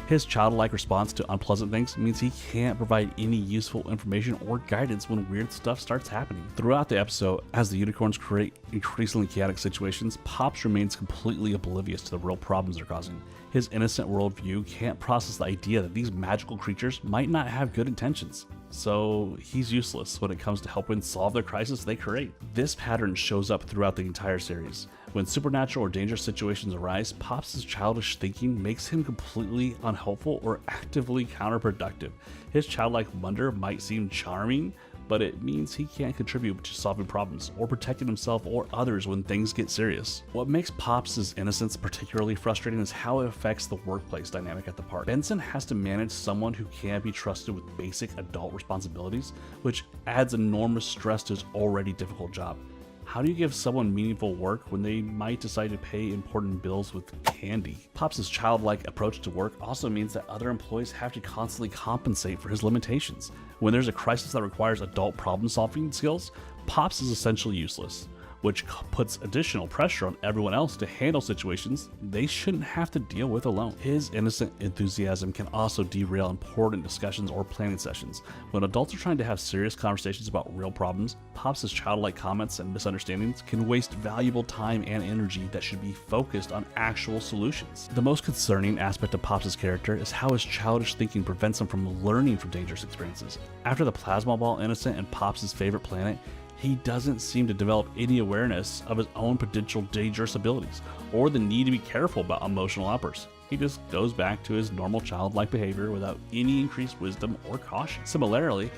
His childlike response to unpleasant things means he can't provide any useful information or guidance when weird stuff starts happening. Throughout the episode, as the unicorns create increasingly chaotic situations, Pops remains completely oblivious to the real problems they're causing. His innocent worldview can't process the idea that these magical creatures might not have good intentions. So he's useless when it comes to helping solve the crisis they create. This pattern shows up throughout the entire series. When supernatural or dangerous situations arise, Pops' childish thinking makes him completely unhelpful or actively counterproductive. His childlike wonder might seem charming, but it means he can't contribute to solving problems or protecting himself or others when things get serious. What makes Pops' innocence particularly frustrating is how it affects the workplace dynamic at the park. Benson has to manage someone who can't be trusted with basic adult responsibilities, which adds enormous stress to his already difficult job. How do you give someone meaningful work when they might decide to pay important bills with candy? Pops' childlike approach to work also means that other employees have to constantly compensate for his limitations. When there's a crisis that requires adult problem-solving skills, Pops is essentially useless, which puts additional pressure on everyone else to handle situations they shouldn't have to deal with alone. His innocent enthusiasm can also derail important discussions or planning sessions. When adults are trying to have serious conversations about real problems, Pops' childlike comments and misunderstandings can waste valuable time and energy that should be focused on actual solutions. The most concerning aspect of Pops' character is how his childish thinking prevents him from learning from dangerous experiences. After the plasma ball incident and Pops' favorite planet, he doesn't seem to develop any awareness of his own potential dangerous abilities or the need to be careful about emotional outbursts. He just goes back to his normal childlike behavior without any increased wisdom or caution. Similarly,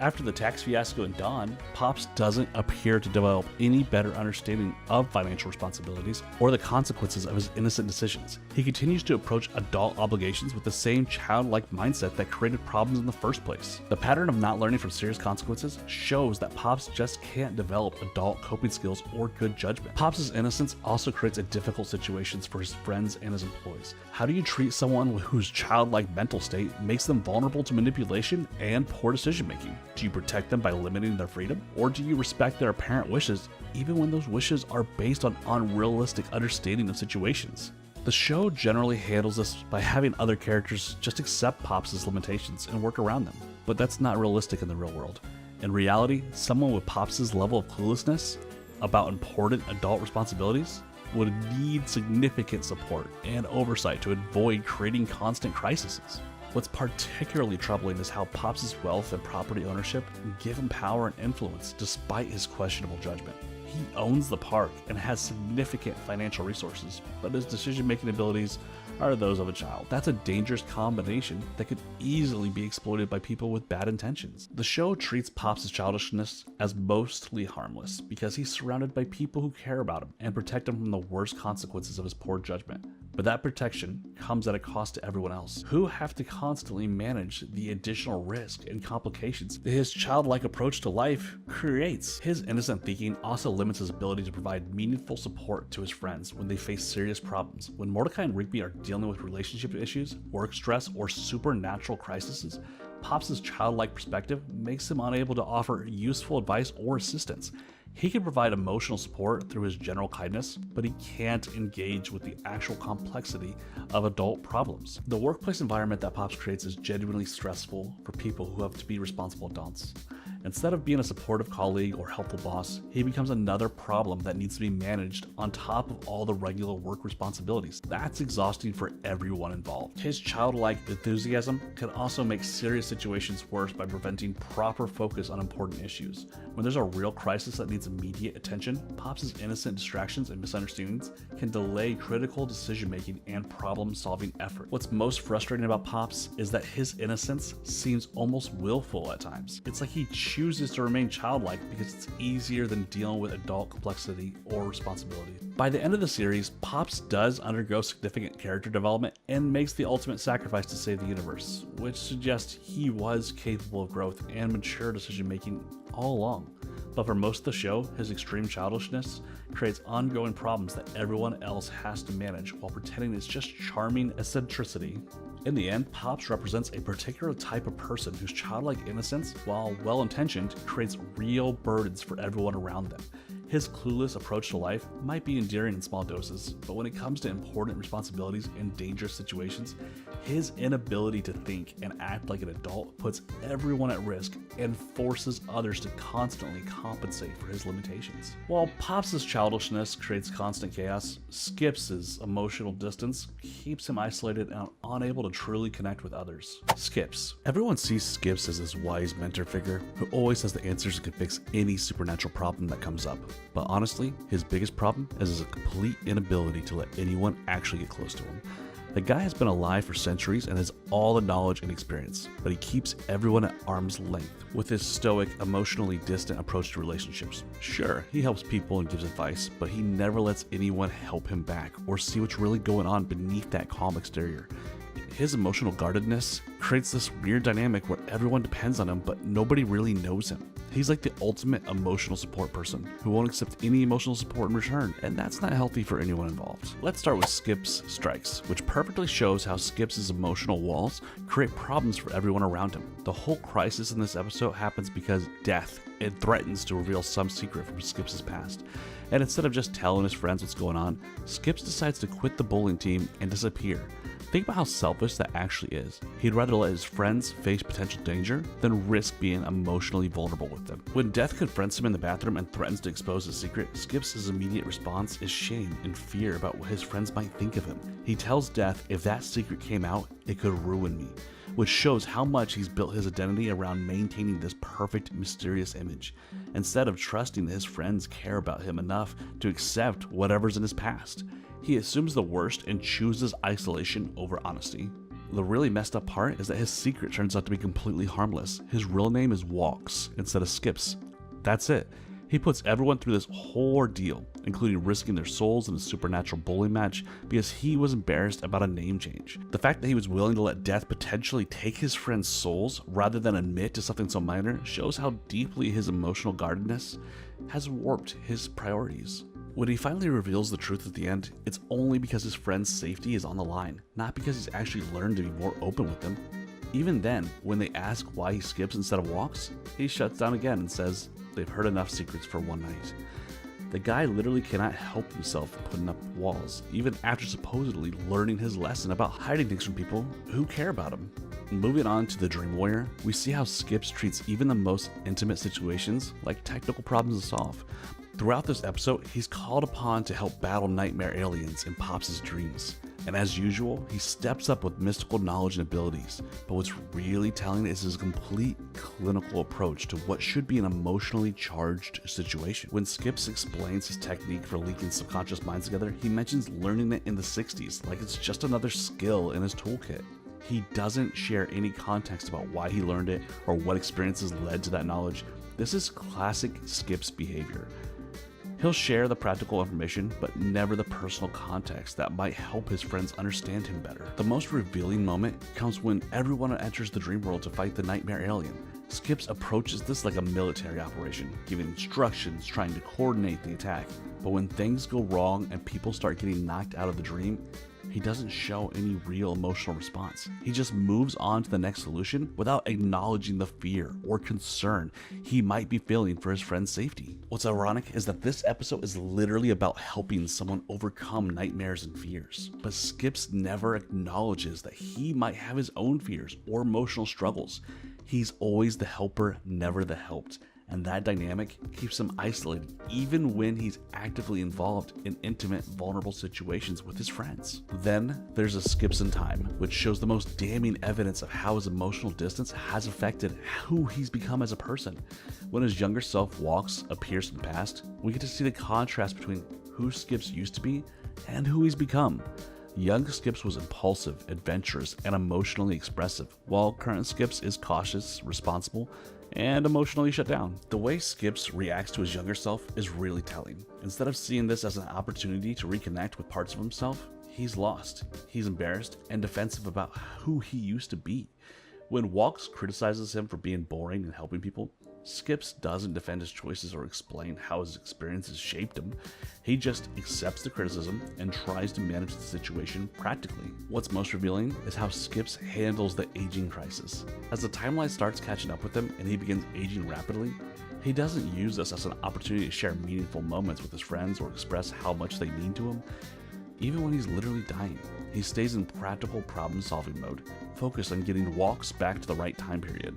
after the tax fiasco in Dawn, Pops doesn't appear to develop any better understanding of financial responsibilities or the consequences of his innocent decisions. He continues to approach adult obligations with the same childlike mindset that created problems in the first place. The pattern of not learning from serious consequences shows that Pops just can't develop adult coping skills or good judgment. Pops' innocence also creates a difficult situations for his friends and his employees. How do you treat someone whose childlike mental state makes them vulnerable to manipulation and poor decision making? Do you protect them by limiting their freedom? Or do you respect their apparent wishes even when those wishes are based on unrealistic understanding of situations? The show generally handles this by having other characters just accept Pops' limitations and work around them, but that's not realistic in the real world. In reality, someone with Pops' level of cluelessness about important adult responsibilities would need significant support and oversight to avoid creating constant crises. What's particularly troubling is how Pops' wealth and property ownership give him power and influence despite his questionable judgment. He owns the park and has significant financial resources, but his decision-making abilities are those of a child. That's a dangerous combination that could easily be exploited by people with bad intentions. The show treats Pops' childishness as mostly harmless because he's surrounded by people who care about him and protect him from the worst consequences of his poor judgment. But that protection comes at a cost to everyone else, who have to constantly manage the additional risk and complications that his childlike approach to life creates. His innocent thinking also limits his ability to provide meaningful support to his friends when they face serious problems. When Mordecai and Rigby are dealing with relationship issues, work stress, or supernatural crises, Pops' childlike perspective makes him unable to offer useful advice or assistance. He can provide emotional support through his general kindness, but he can't engage with the actual complexity of adult problems. The workplace environment that Pops creates is genuinely stressful for people who have to be responsible adults. Instead of being a supportive colleague or helpful boss, he becomes another problem that needs to be managed on top of all the regular work responsibilities. That's exhausting for everyone involved. His childlike enthusiasm can also make serious situations worse by preventing proper focus on important issues. When there's a real crisis that needs immediate attention, Pops' innocent distractions and misunderstandings can delay critical decision-making and problem-solving effort. What's most frustrating about Pops is that his innocence seems almost willful at times. It's like he chooses to remain childlike because it's easier than dealing with adult complexity or responsibility. By the end of the series, Pops does undergo significant character development and makes the ultimate sacrifice to save the universe, which suggests he was capable of growth and mature decision-making all along. But for most of the show, his extreme childishness creates ongoing problems that everyone else has to manage while pretending it's just charming eccentricity. In the end, Pops represents a particular type of person whose childlike innocence, while well-intentioned, creates real burdens for everyone around them. His clueless approach to life might be endearing in small doses, but when it comes to important responsibilities and dangerous situations, his inability to think and act like an adult puts everyone at risk and forces others to constantly compensate for his limitations. While Pops' childishness creates constant chaos, Skips' emotional distance keeps him isolated and unable to truly connect with others. Skips. Everyone sees Skips as this wise mentor figure who always has the answers and can fix any supernatural problem that comes up. But honestly, his biggest problem is his complete inability to let anyone actually get close to him. The guy has been alive for centuries and has all the knowledge and experience, but he keeps everyone at arm's length with his stoic, emotionally distant approach to relationships. Sure, he helps people and gives advice, but he never lets anyone help him back or see what's really going on beneath that calm exterior. His emotional guardedness creates this weird dynamic where everyone depends on him, but nobody really knows him. He's like the ultimate emotional support person who won't accept any emotional support in return, and that's not healthy for anyone involved. Let's start with Skips' strikes, which perfectly shows how Skips' emotional walls create problems for everyone around him. The whole crisis in this episode happens because Death threatens to reveal some secret from Skips' past. And instead of just telling his friends what's going on, Skips decides to quit the bowling team and disappear. Think about how selfish that actually is. He'd rather let his friends face potential danger than risk being emotionally vulnerable with them. When Death confronts him in the bathroom and threatens to expose his secret, Skips' immediate response is shame and fear about what his friends might think of him. He tells Death if that secret came out, it could ruin me, which shows how much he's built his identity around maintaining this perfect, mysterious image, instead of trusting that his friends care about him enough to accept whatever's in his past. He assumes the worst and chooses isolation over honesty. The really messed up part is that his secret turns out to be completely harmless. His real name is Walks instead of Skips. That's it. He puts everyone through this whole ordeal, including risking their souls in a supernatural bowling match because he was embarrassed about a name change. The fact that he was willing to let Death potentially take his friends' souls rather than admit to something so minor shows how deeply his emotional guardedness has warped his priorities. When he finally reveals the truth at the end, it's only because his friend's safety is on the line, not because he's actually learned to be more open with them. Even then, when they ask why he skips instead of walks, he shuts down again and says they've heard enough secrets for one night. The guy literally cannot help himself from putting up walls, even after supposedly learning his lesson about hiding things from people who care about him. Moving on to the Dream Warrior, we see how Skips treats even the most intimate situations like technical problems to solve. Throughout this episode, he's called upon to help battle nightmare aliens in Pops' dreams. And as usual, he steps up with mystical knowledge and abilities. But what's really telling is his complete clinical approach to what should be an emotionally charged situation. When Skips explains his technique for linking subconscious minds together, he mentions learning it in the 60s, like it's just another skill in his toolkit. He doesn't share any context about why he learned it or what experiences led to that knowledge. This is classic Skips behavior. He'll share the practical information, but never the personal context that might help his friends understand him better. The most revealing moment comes when everyone enters the dream world to fight the nightmare alien. Skips approaches this like a military operation, giving instructions, trying to coordinate the attack. But when things go wrong and people start getting knocked out of the dream, he doesn't show any real emotional response. He just moves on to the next solution without acknowledging the fear or concern he might be feeling for his friend's safety. What's ironic is that this episode is literally about helping someone overcome nightmares and fears, but Skips never acknowledges that he might have his own fears or emotional struggles. He's always the helper, never the helped. And that dynamic keeps him isolated even when he's actively involved in intimate, vulnerable situations with his friends. Then there's a Skips in Time, which shows the most damning evidence of how his emotional distance has affected who he's become as a person. When his younger self Walks appears in the past, we get to see the contrast between who Skips used to be and who he's become. Young Skips was impulsive, adventurous, and emotionally expressive, while current Skips is cautious, responsible, and emotionally shut down. The way Skips reacts to his younger self is really telling. Instead of seeing this as an opportunity to reconnect with parts of himself, he's lost. He's embarrassed and defensive about who he used to be. When Walks criticizes him for being boring and helping people, Skips doesn't defend his choices or explain how his experiences shaped him. He just accepts the criticism and tries to manage the situation practically. What's most revealing is how Skips handles the aging crisis. As the timeline starts catching up with him and he begins aging rapidly, he doesn't use this as an opportunity to share meaningful moments with his friends or express how much they mean to him. Even when he's literally dying, he stays in practical problem-solving mode, focused on getting Walks back to the right time period.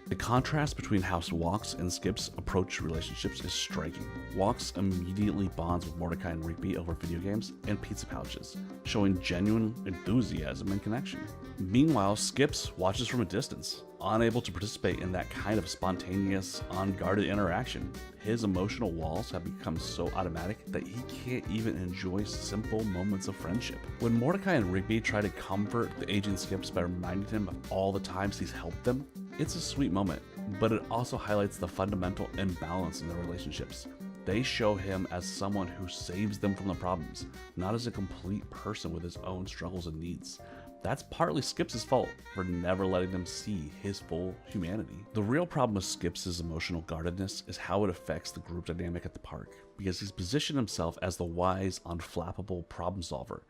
The contrast between how Walks and Skips approach relationships is striking. Walks immediately bonds with Mordecai and Rigby over video games and pizza pouches, showing genuine enthusiasm and connection. Meanwhile, Skips watches from a distance, unable to participate in that kind of spontaneous, unguarded interaction. His emotional walls have become so automatic that he can't even enjoy simple moments of friendship. When Mordecai and Rigby try to comfort the aging Skips by reminding him of all the times he's helped them, it's a sweet moment, but it also highlights the fundamental imbalance in their relationships. They show him as someone who saves them from the problems, not as a complete person with his own struggles and needs. That's partly Skips' fault for never letting them see his full humanity. The real problem with Skips' emotional guardedness is how it affects the group dynamic at the park, because he's positioned himself as the wise, unflappable problem solver.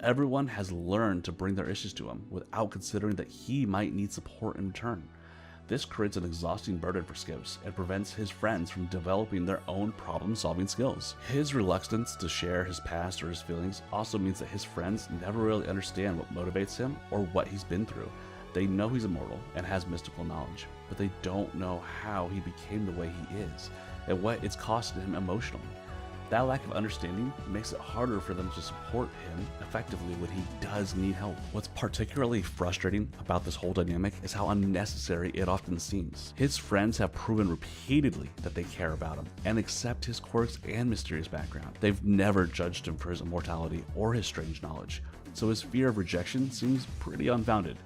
Everyone has learned to bring their issues to him without considering that he might need support in return. This creates an exhausting burden for Skips and prevents his friends from developing their own problem-solving skills. His reluctance to share his past or his feelings also means that his friends never really understand what motivates him or what he's been through. They know he's immortal and has mystical knowledge, but they don't know how he became the way he is and what it's costing him emotionally. That lack of understanding makes it harder for them to support him effectively when he does need help. What's particularly frustrating about this whole dynamic is how unnecessary it often seems. His friends have proven repeatedly that they care about him and accept his quirks and mysterious background. They've never judged him for his immortality or his strange knowledge, so his fear of rejection seems pretty unfounded.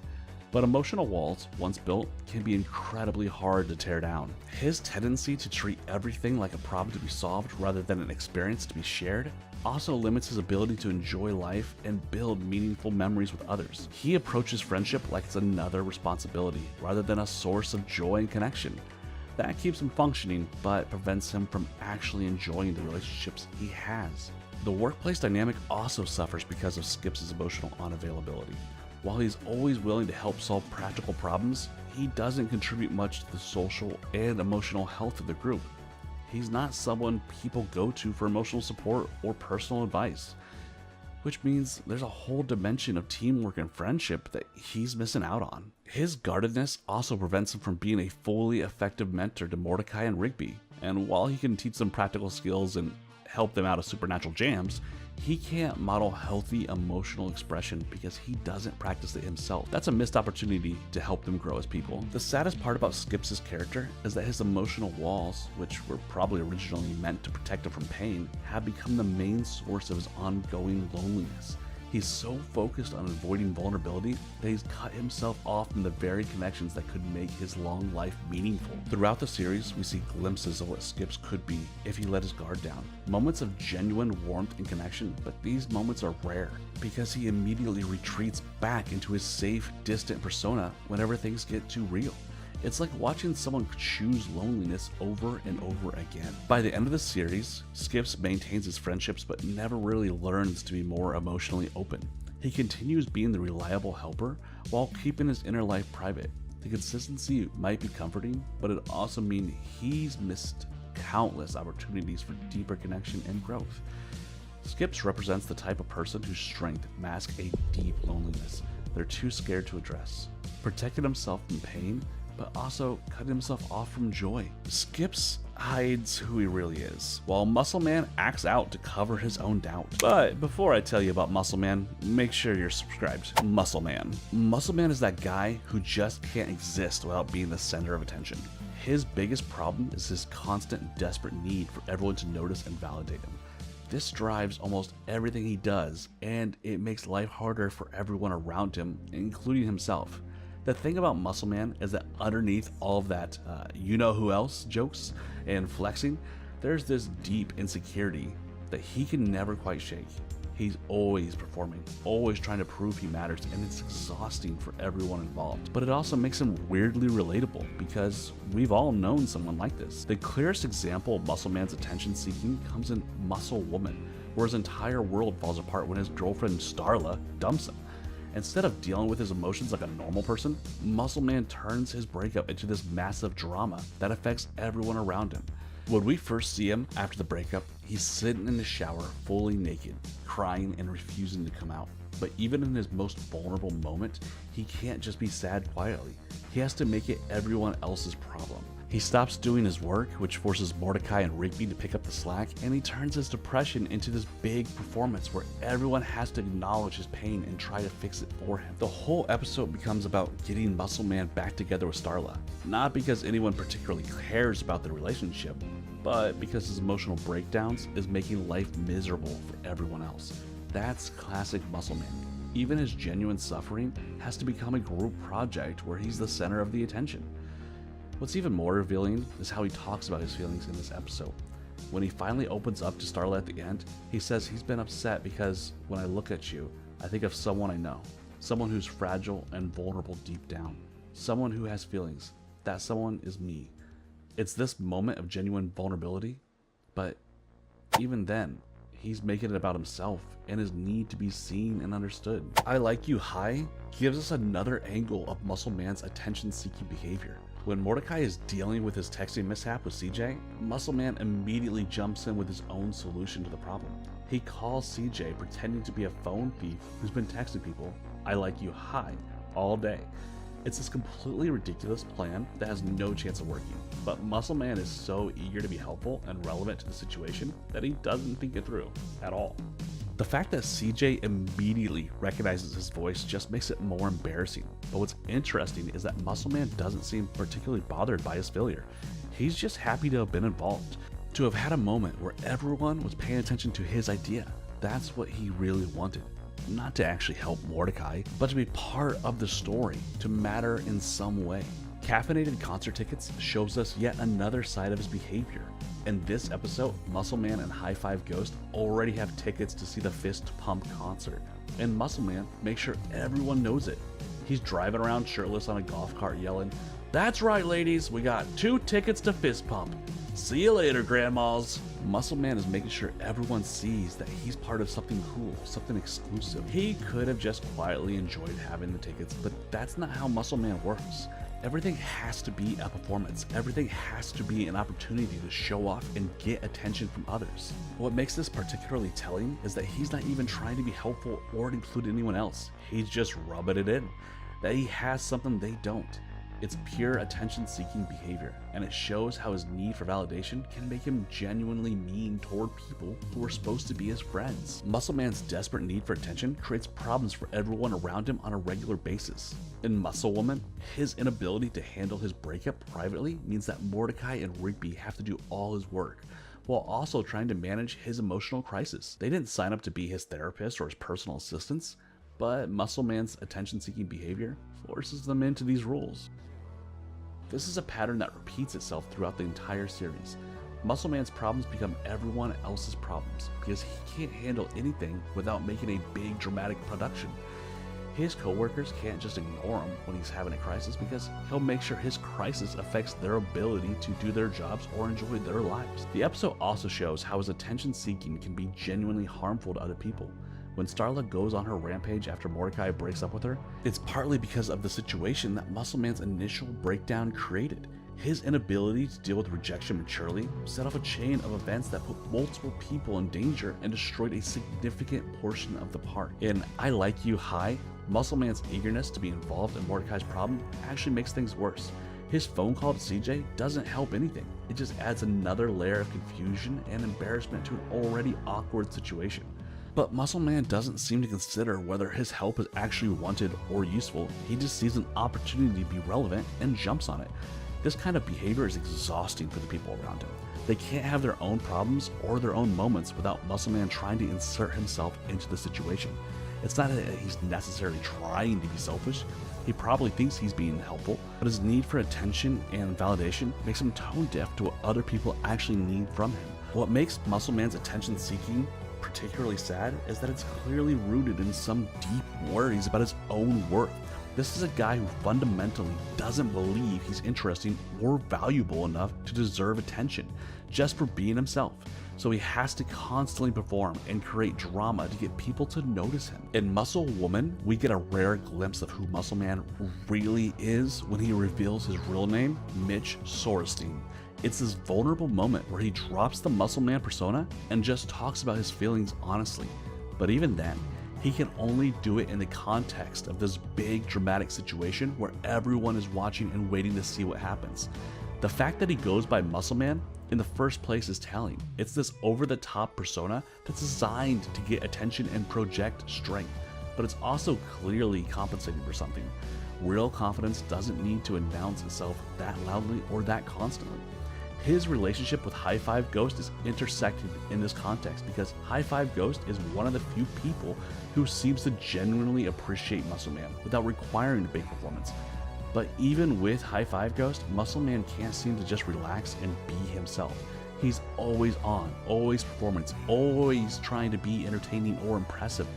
But emotional walls, once built, can be incredibly hard to tear down. His tendency to treat everything like a problem to be solved rather than an experience to be shared also limits his ability to enjoy life and build meaningful memories with others. He approaches friendship like it's another responsibility rather than a source of joy and connection. That keeps him functioning, but prevents him from actually enjoying the relationships he has. The workplace dynamic also suffers because of Skips' emotional unavailability. While he's always willing to help solve practical problems, he doesn't contribute much to the social and emotional health of the group. He's not someone people go to for emotional support or personal advice, which means there's a whole dimension of teamwork and friendship that he's missing out on. His guardedness also prevents him from being a fully effective mentor to Mordecai and Rigby, and while he can teach them practical skills and help them out of supernatural jams, he can't model healthy emotional expression because he doesn't practice it himself. That's a missed opportunity to help them grow as people. The saddest part about Skips' character is that his emotional walls, which were probably originally meant to protect him from pain, have become the main source of his ongoing loneliness. He's so focused on avoiding vulnerability that he's cut himself off from the very connections that could make his long life meaningful. Throughout the series, we see glimpses of what Skips could be if he let his guard down. Moments of genuine warmth and connection, but these moments are rare because he immediately retreats back into his safe, distant persona whenever things get too real. It's like watching someone choose loneliness over and over again. By the end of the series, Skips maintains his friendships but never really learns to be more emotionally open. He continues being the reliable helper while keeping his inner life private. The consistency might be comforting, but it also means he's missed countless opportunities for deeper connection and growth. Skips represents the type of person whose strength masks a deep loneliness they're too scared to address. Protecting himself from pain, but also cutting himself off from joy. Skips hides who he really is, while Muscleman acts out to cover his own doubt. But before I tell you about Muscleman, make sure you're subscribed. Muscleman. Muscleman is that guy who just can't exist without being the center of attention. His biggest problem is his constant, desperate need for everyone to notice and validate him. This drives almost everything he does, and it makes life harder for everyone around him, including himself. The thing about Muscleman is that underneath all of that you-know-who-else jokes and flexing, there's this deep insecurity that he can never quite shake. He's always performing, always trying to prove he matters, and it's exhausting for everyone involved. But it also makes him weirdly relatable because we've all known someone like this. The clearest example of Muscleman's attention seeking comes in Musclewoman, where his entire world falls apart when his girlfriend Starla dumps him. Instead of dealing with his emotions like a normal person, Muscleman turns his breakup into this massive drama that affects everyone around him. When we first see him after the breakup, he's sitting in the shower fully naked, crying and refusing to come out. But even in his most vulnerable moment, he can't just be sad quietly. He has to make it everyone else's problem. He stops doing his work, which forces Mordecai and Rigby to pick up the slack, and he turns his depression into this big performance where everyone has to acknowledge his pain and try to fix it for him. The whole episode becomes about getting Muscleman back together with Starla, not because anyone particularly cares about the relationship, but because his emotional breakdowns is making life miserable for everyone else. That's classic Muscleman. Even his genuine suffering has to become a group project where he's the center of the attention. What's even more revealing is how he talks about his feelings in this episode. When he finally opens up to Starla at the end, he says he's been upset because when I look at you, I think of someone I know, someone who's fragile and vulnerable deep down, someone who has feelings. That someone is me. It's this moment of genuine vulnerability, but even then, he's making it about himself and his need to be seen and understood. I Like You High gives us another angle of Muscleman's attention-seeking behavior. When Mordecai is dealing with his texting mishap with CJ, Muscleman immediately jumps in with his own solution to the problem. He calls CJ pretending to be a phone thief who's been texting people, "I like you high," all day. It's this completely ridiculous plan that has no chance of working, but Muscleman is so eager to be helpful and relevant to the situation that he doesn't think it through at all. The fact that CJ immediately recognizes his voice just makes it more embarrassing, but what's interesting is that Muscleman doesn't seem particularly bothered by his failure. He's just happy to have been involved, to have had a moment where everyone was paying attention to his idea. That's what he really wanted. Not to actually help Mordecai, but to be part of the story, to matter in some way. Caffeinated concert tickets shows us yet another side of his behavior. In this episode, Muscleman and High Five Ghost already have tickets to see the Fist Pump concert, and Muscleman makes sure everyone knows it. He's driving around shirtless on a golf cart yelling, "That's right ladies, we got 2 tickets to Fist Pump. See you later, grandmas." Muscleman is making sure everyone sees that he's part of something cool, something exclusive. He could have just quietly enjoyed having the tickets, but that's not how Muscleman works. Everything has to be a performance. Everything has to be an opportunity to show off and get attention from others. What makes this particularly telling is that he's not even trying to be helpful or include anyone else. He's just rubbing it in, that he has something they don't. It's pure attention-seeking behavior, and it shows how his need for validation can make him genuinely mean toward people who are supposed to be his friends. Muscleman's desperate need for attention creates problems for everyone around him on a regular basis. In Musclewoman, his inability to handle his breakup privately means that Mordecai and Rigby have to do all his work, while also trying to manage his emotional crisis. They didn't sign up to be his therapist or his personal assistants, but Muscleman's attention-seeking behavior forces them into these roles. This is a pattern that repeats itself throughout the entire series. Muscleman's problems become everyone else's problems because he can't handle anything without making a big dramatic production. His coworkers can't just ignore him when he's having a crisis because he'll make sure his crisis affects their ability to do their jobs or enjoy their lives. The episode also shows how his attention seeking can be genuinely harmful to other people. When Starla goes on her rampage after Mordecai breaks up with her, it's partly because of the situation that Muscleman's initial breakdown created. His inability to deal with rejection maturely set off a chain of events that put multiple people in danger and destroyed a significant portion of the park. In I Like You High, Muscleman's eagerness to be involved in Mordecai's problem actually makes things worse. His phone call to CJ doesn't help anything. It just adds another layer of confusion and embarrassment to an already awkward situation. But Muscleman doesn't seem to consider whether his help is actually wanted or useful. He just sees an opportunity to be relevant and jumps on it. This kind of behavior is exhausting for the people around him. They can't have their own problems or their own moments without Muscleman trying to insert himself into the situation. It's not that he's necessarily trying to be selfish. He probably thinks he's being helpful, but his need for attention and validation makes him tone deaf to what other people actually need from him. What makes Muscleman's attention seeking particularly sad is that it's clearly rooted in some deep worries about his own worth. This is a guy who fundamentally doesn't believe he's interesting or valuable enough to deserve attention just for being himself. So he has to constantly perform and create drama to get people to notice him. In Muscle Woman, we get a rare glimpse of who Muscleman really is when he reveals his real name, Mitch Sorestein. It's this vulnerable moment where he drops the Muscleman persona and just talks about his feelings honestly. But even then, he can only do it in the context of this big dramatic situation where everyone is watching and waiting to see what happens. The fact that he goes by Muscleman in the first place is telling. It's this over-the-top persona that's designed to get attention and project strength, but it's also clearly compensating for something. Real confidence doesn't need to announce itself that loudly or that constantly. His relationship with High Five Ghost is intersected in this context because High Five Ghost is one of the few people who seems to genuinely appreciate Muscleman without requiring a big performance. But even with High Five Ghost, Muscleman can't seem to just relax and be himself. He's always on, always performing, always trying to be entertaining or impressive.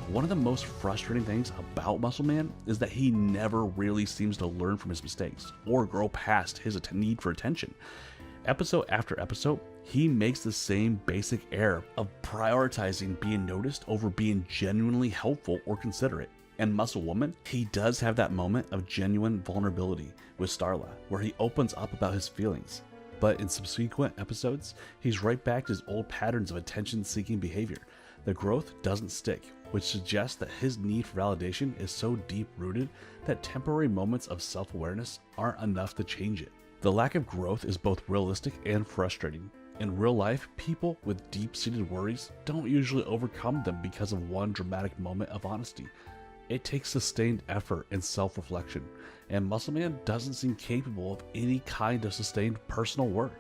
One of the most frustrating things about Muscleman is that he never really seems to learn from his mistakes or grow past his need for attention. Episode after episode, he makes the same basic error of prioritizing being noticed over being genuinely helpful or considerate. And Muscle Woman, he does have that moment of genuine vulnerability with Starla, where he opens up about his feelings. But in subsequent episodes, he's right back to his old patterns of attention-seeking behavior. The growth doesn't stick, which suggests that his need for validation is so deep-rooted that temporary moments of self-awareness aren't enough to change it. The lack of growth is both realistic and frustrating. In real life, people with deep-seated worries don't usually overcome them because of one dramatic moment of honesty. It takes sustained effort and self-reflection, and Muscleman doesn't seem capable of any kind of sustained personal work.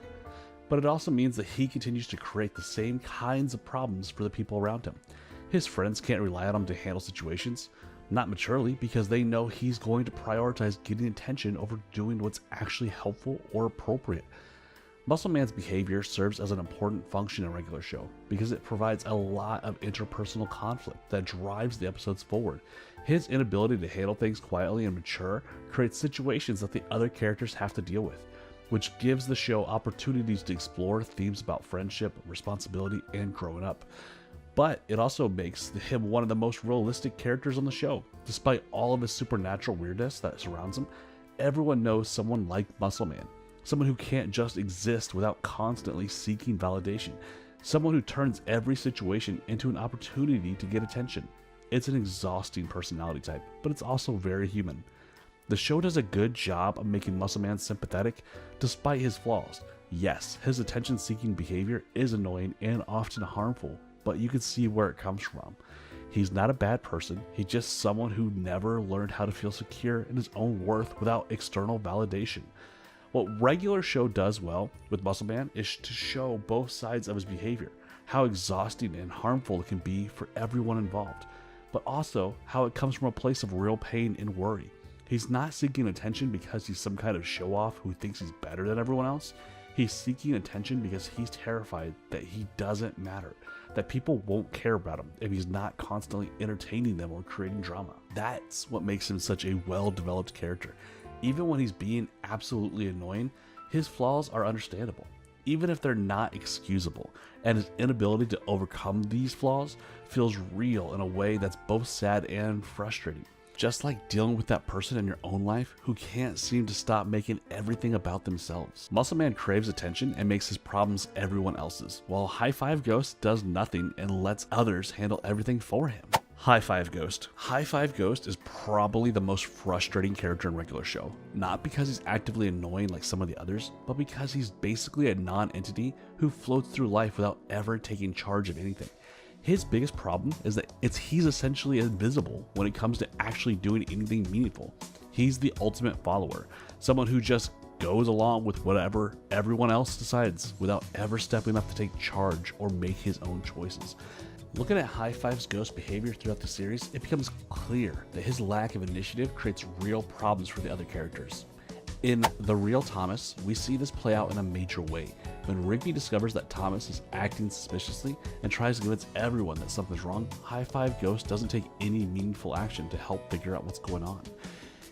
But it also means that he continues to create the same kinds of problems for the people around him. His friends can't rely on him to handle situations, not maturely, because they know he's going to prioritize getting attention over doing what's actually helpful or appropriate. Muscleman's behavior serves as an important function in a regular show because it provides a lot of interpersonal conflict that drives the episodes forward. His inability to handle things quietly and mature creates situations that the other characters have to deal with, which gives the show opportunities to explore themes about friendship, responsibility, and growing up. But it also makes him one of the most realistic characters on the show. Despite all of his supernatural weirdness that surrounds him, everyone knows someone like Muscleman. Someone who can't just exist without constantly seeking validation. Someone who turns every situation into an opportunity to get attention. It's an exhausting personality type, but it's also very human. The show does a good job of making Muscleman sympathetic despite his flaws. Yes, his attention-seeking behavior is annoying and often harmful, but you can see where it comes from. He's not a bad person, he's just someone who never learned how to feel secure in his own worth without external validation. What regular show does well with Muscleman is to show both sides of his behavior, how exhausting and harmful it can be for everyone involved, but also how it comes from a place of real pain and worry. He's not seeking attention because he's some kind of show-off who thinks he's better than everyone else. He's seeking attention because he's terrified that he doesn't matter, that people won't care about him if he's not constantly entertaining them or creating drama. That's what makes him such a well-developed character. Even when he's being absolutely annoying, his flaws are understandable, even if they're not excusable, and his inability to overcome these flaws feels real in a way that's both sad and frustrating. Just like dealing with that person in your own life who can't seem to stop making everything about themselves. Muscleman craves attention and makes his problems everyone else's, while High Five Ghost does nothing and lets others handle everything for him. High Five Ghost. High Five Ghost is probably the most frustrating character in regular show. Not because he's actively annoying like some of the others, but because he's basically a non-entity who floats through life without ever taking charge of anything. His biggest problem is that he's essentially invisible when it comes to actually doing anything meaningful. He's the ultimate follower, someone who just goes along with whatever everyone else decides without ever stepping up to take charge or make his own choices. Looking at High Five's ghost behavior throughout the series, it becomes clear that his lack of initiative creates real problems for the other characters. In The Real Thomas, we see this play out in a major way when Rigby discovers that Thomas is acting suspiciously and tries to convince everyone that something's wrong. High Five Ghost doesn't take any meaningful action to help figure out what's going on.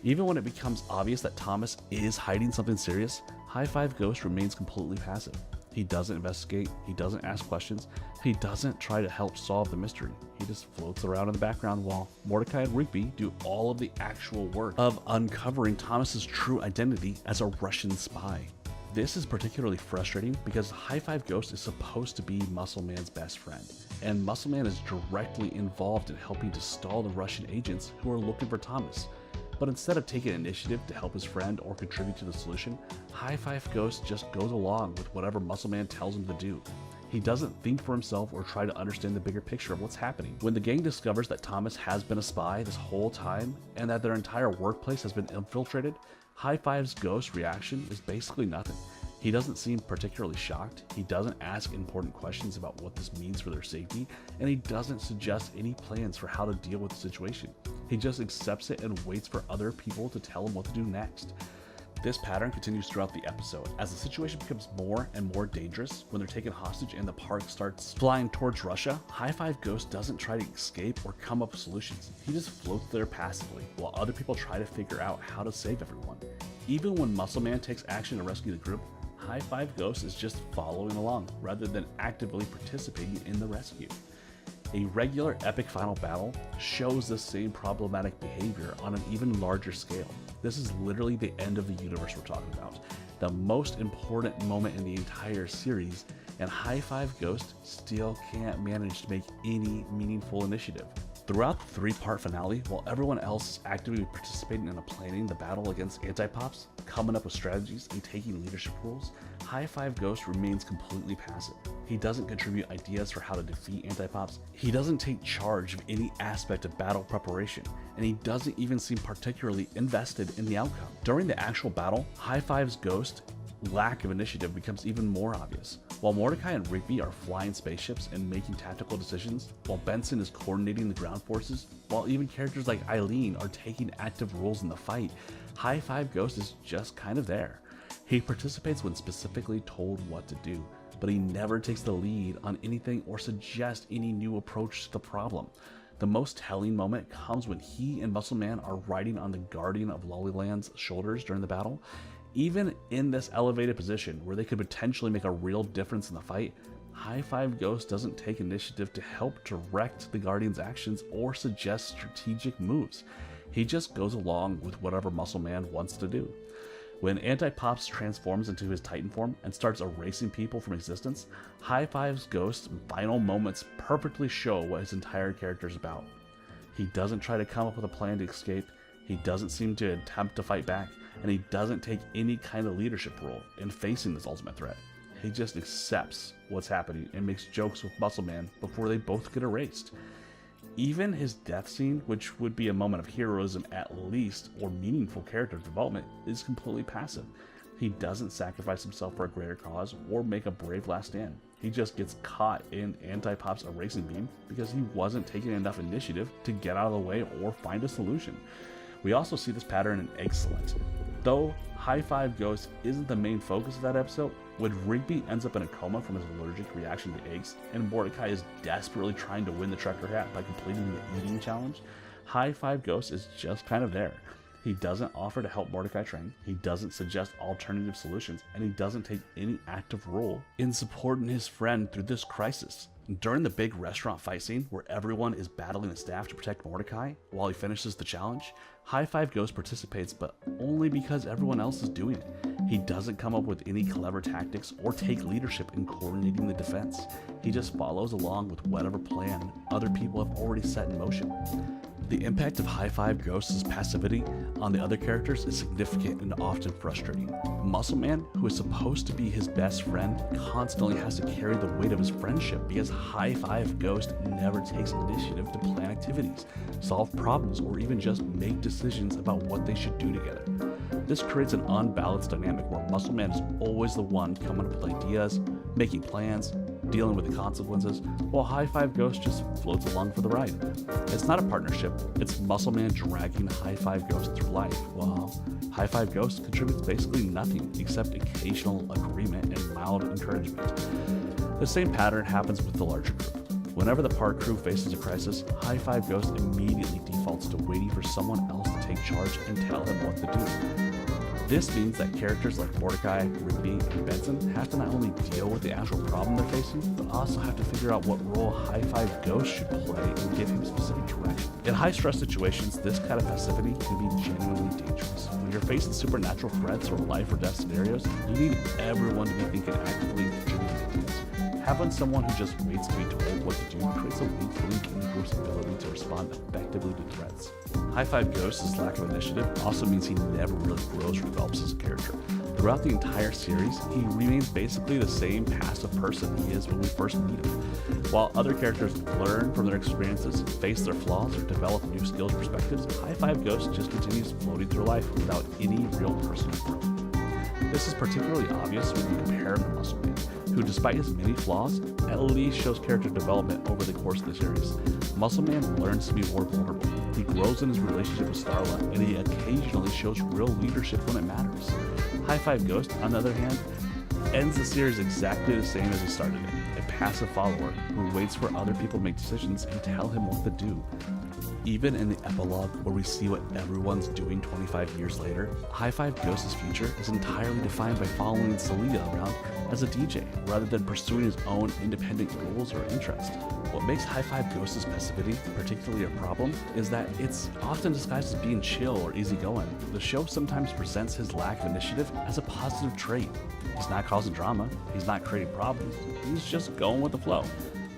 Even when it becomes obvious that Thomas is hiding something serious, High Five Ghost remains completely passive. He doesn't investigate, he doesn't ask questions, he doesn't try to help solve the mystery. He just floats around in the background while Mordecai and Rigby do all of the actual work of uncovering Thomas's true identity as a Russian spy. This is particularly frustrating because High Five Ghost is supposed to be Muscleman's best friend, and Muscleman is directly involved in helping to stall the Russian agents who are looking for Thomas. But instead of taking initiative to help his friend or contribute to the solution, High Five Ghost just goes along with whatever Muscleman tells him to do. He doesn't think for himself or try to understand the bigger picture of what's happening. When the gang discovers that Thomas has been a spy this whole time and that their entire workplace has been infiltrated, High Five's Ghost reaction is basically nothing. He doesn't seem particularly shocked, he doesn't ask important questions about what this means for their safety, and he doesn't suggest any plans for how to deal with the situation. He just accepts it and waits for other people to tell him what to do next. This pattern continues throughout the episode as the situation becomes more and more dangerous. When they're taken hostage and the park starts flying towards Russia, High Five Ghost doesn't try to escape or come up with solutions. He just floats there passively while other people try to figure out how to save everyone. Even when Muscleman takes action to rescue the group, High Five Ghost is just following along rather than actively participating in the rescue. A regular epic final battle shows the same problematic behavior on an even larger scale. This is literally the end of the universe we're talking about, the most important moment in the entire series, and High Five Ghost still can't manage to make any meaningful initiative. Throughout the three-part finale, while everyone else is actively participating in planning the battle against anti-pops, coming up with strategies, and taking leadership roles, High Five Ghost remains completely passive. He doesn't contribute ideas for how to defeat anti-pops, he doesn't take charge of any aspect of battle preparation, and he doesn't even seem particularly invested in the outcome. During the actual battle, High Five's Ghost lack of initiative becomes even more obvious. While Mordecai and Rigby are flying spaceships and making tactical decisions, while Benson is coordinating the ground forces, while even characters like Eileen are taking active roles in the fight, High Five Ghost is just kind of there. He participates when specifically told what to do, but he never takes the lead on anything or suggests any new approach to the problem. The most telling moment comes when he and Muscleman are riding on the Guardian of Lollyland's shoulders during the battle. Even in this elevated position where they could potentially make a real difference in the fight, High Five Ghost doesn't take initiative to help direct the Guardian's actions or suggest strategic moves. He just goes along with whatever Muscleman wants to do. When Anti-Pops transforms into his Titan form and starts erasing people from existence, High Five's Ghost's final moments perfectly show what his entire character is about. He doesn't try to come up with a plan to escape, he doesn't seem to attempt to fight back, and he doesn't take any kind of leadership role in facing this ultimate threat. He just accepts what's happening and makes jokes with Muscleman before they both get erased. Even his death scene, which would be a moment of heroism at least, or meaningful character development, is completely passive. He doesn't sacrifice himself for a greater cause or make a brave last stand. He just gets caught in Anti-Pop's erasing beam because he wasn't taking enough initiative to get out of the way or find a solution. We also see this pattern in Excellent. Though High Five Ghost isn't the main focus of that episode, when Rigby ends up in a coma from his allergic reaction to eggs, and Mordecai is desperately trying to win the trucker hat by completing the eating challenge, High Five Ghost is just kind of there. He doesn't offer to help Mordecai train, he doesn't suggest alternative solutions, and he doesn't take any active role in supporting his friend through this crisis. During the big restaurant fight scene where everyone is battling the staff to protect Mordecai while he finishes the challenge, High Five Ghost participates, but only because everyone else is doing it. He doesn't come up with any clever tactics or take leadership in coordinating the defense. He just follows along with whatever plan other people have already set in motion. The impact of High Five Ghost's passivity on the other characters is significant and often frustrating. Muscleman, who is supposed to be his best friend, constantly has to carry the weight of his friendship because High Five Ghost never takes initiative to plan activities, solve problems, or even just make decisions about what they should do together. This creates an unbalanced dynamic where Muscleman is always the one coming up with ideas, making plans, dealing with the consequences, while High Five Ghost just floats along for the ride. It's not a partnership, it's Muscleman dragging High Five Ghost through life, while High Five Ghost contributes basically nothing except occasional agreement and mild encouragement. The same pattern happens with the larger group. Whenever the park crew faces a crisis, High Five Ghost immediately defaults to waiting for someone else to take charge and tell him what to do. This means that characters like Mordecai, Rigby, and Benson have to not only deal with the actual problem they're facing, but also have to figure out what role High Five Ghost should play and give him specific direction. In high-stress situations, this kind of passivity can be genuinely dangerous. When you're facing supernatural threats or life-or-death scenarios, you need everyone to be thinking actively and contributing ideas. Having someone who just waits to be told what to do creates a weak link in the group's ability to respond effectively to threats. High Five Ghost's lack of initiative also means he never really grows or develops as a character. Throughout the entire series, he remains basically the same passive person he is when we first meet him. While other characters learn from their experiences, face their flaws, or develop new skills or perspectives, High Five Ghost just continues floating through life without any real personal growth. This is particularly obvious when you compare him to Muscleman, who despite his many flaws, at least shows character development over the course of the series. Muscleman learns to be more vulnerable. He grows in his relationship with Starla, and he occasionally shows real leadership when it matters. High Five Ghost, on the other hand, ends the series exactly the same as he started it, a passive follower who waits for other people to make decisions and tell him what to do. Even in the epilogue, where we see what everyone's doing 25 years later, High Five Ghost's future is entirely defined by following Celia around as a DJ, rather than pursuing his own independent goals or interests. What makes High Five Ghost's passivity particularly a problem is that it's often disguised as being chill or easygoing. The show sometimes presents his lack of initiative as a positive trait. He's not causing drama, he's not creating problems, he's just going with the flow.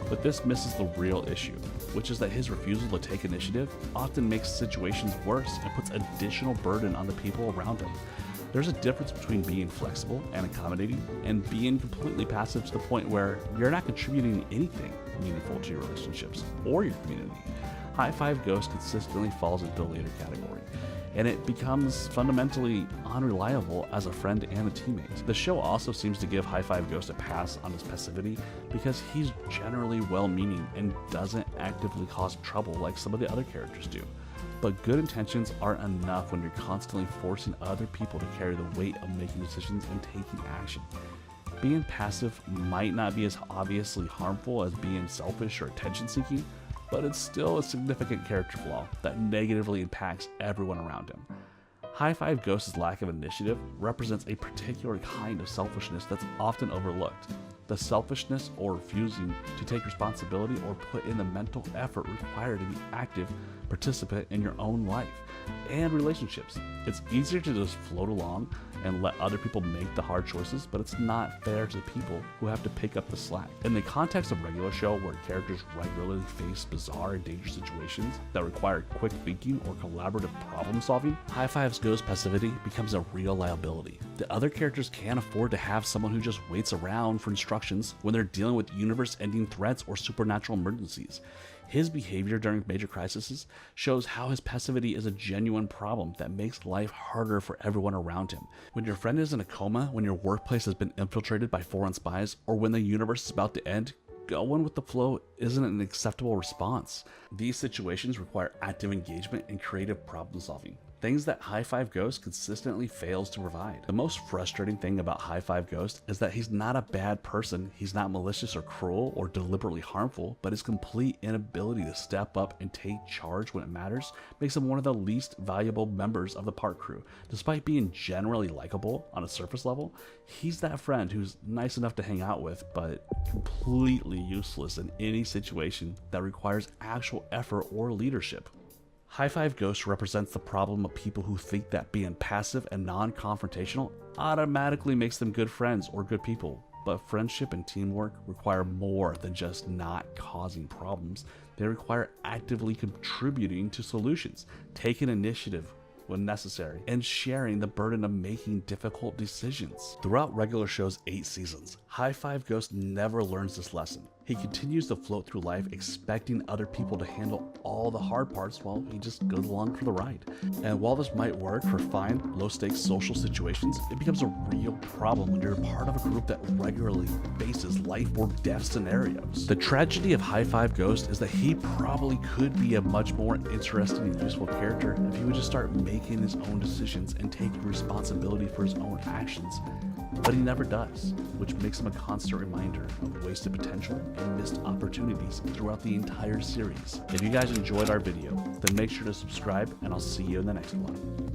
But this misses the real issue, which is that his refusal to take initiative often makes situations worse and puts additional burden on the people around him. There's a difference between being flexible and accommodating and being completely passive to the point where you're not contributing anything meaningful to your relationships or your community. High Five Ghost consistently falls into the later category, and it becomes fundamentally unreliable as a friend and a teammate. The show also seems to give High Five Ghost a pass on his passivity because he's generally well-meaning and doesn't actively cause trouble like some of the other characters do. But good intentions aren't enough when you're constantly forcing other people to carry the weight of making decisions and taking action. Being passive might not be as obviously harmful as being selfish or attention-seeking, but it's still a significant character flaw that negatively impacts everyone around him. High Five Ghost's lack of initiative represents a particular kind of selfishness that's often overlooked. The selfishness or refusing to take responsibility or put in the mental effort required to be active participant in your own life and relationships. It's easier to just float along and let other people make the hard choices, but it's not fair to the people who have to pick up the slack. In the context of a regular show where characters regularly face bizarre and dangerous situations that require quick thinking or collaborative problem solving, High Five Ghost's passivity becomes a real liability. The other characters can't afford to have someone who just waits around for instructions when they're dealing with universe-ending threats or supernatural emergencies. His behavior during major crises shows how his passivity is a genuine problem that makes life harder for everyone around him. When your friend is in a coma, when your workplace has been infiltrated by foreign spies, or when the universe is about to end, going with the flow isn't an acceptable response. These situations require active engagement and creative problem solving, things that High Five Ghost consistently fails to provide. The most frustrating thing about High Five Ghost is that he's not a bad person, he's not malicious or cruel or deliberately harmful, but his complete inability to step up and take charge when it matters makes him one of the least valuable members of the park crew. Despite being generally likable on a surface level, he's that friend who's nice enough to hang out with, but completely useless in any situation that requires actual effort or leadership. High Five Ghost represents the problem of people who think that being passive and non-confrontational automatically makes them good friends or good people. But friendship and teamwork require more than just not causing problems. They require actively contributing to solutions, taking initiative when necessary, and sharing the burden of making difficult decisions. Throughout regular show's 8 seasons, High Five Ghost never learns this lesson. He continues to float through life expecting other people to handle all the hard parts while he just goes along for the ride. And while this might work for fine, low-stakes social situations, it becomes a real problem when you're part of a group that regularly faces life or death scenarios. The tragedy of High Five Ghost is that he probably could be a much more interesting and useful character if he would just start making his own decisions and taking responsibility for his own actions. But he never does, which makes him a constant reminder of wasted potential and missed opportunities throughout the entire series. If you guys enjoyed our video, then make sure to subscribe, and I'll see you in the next one.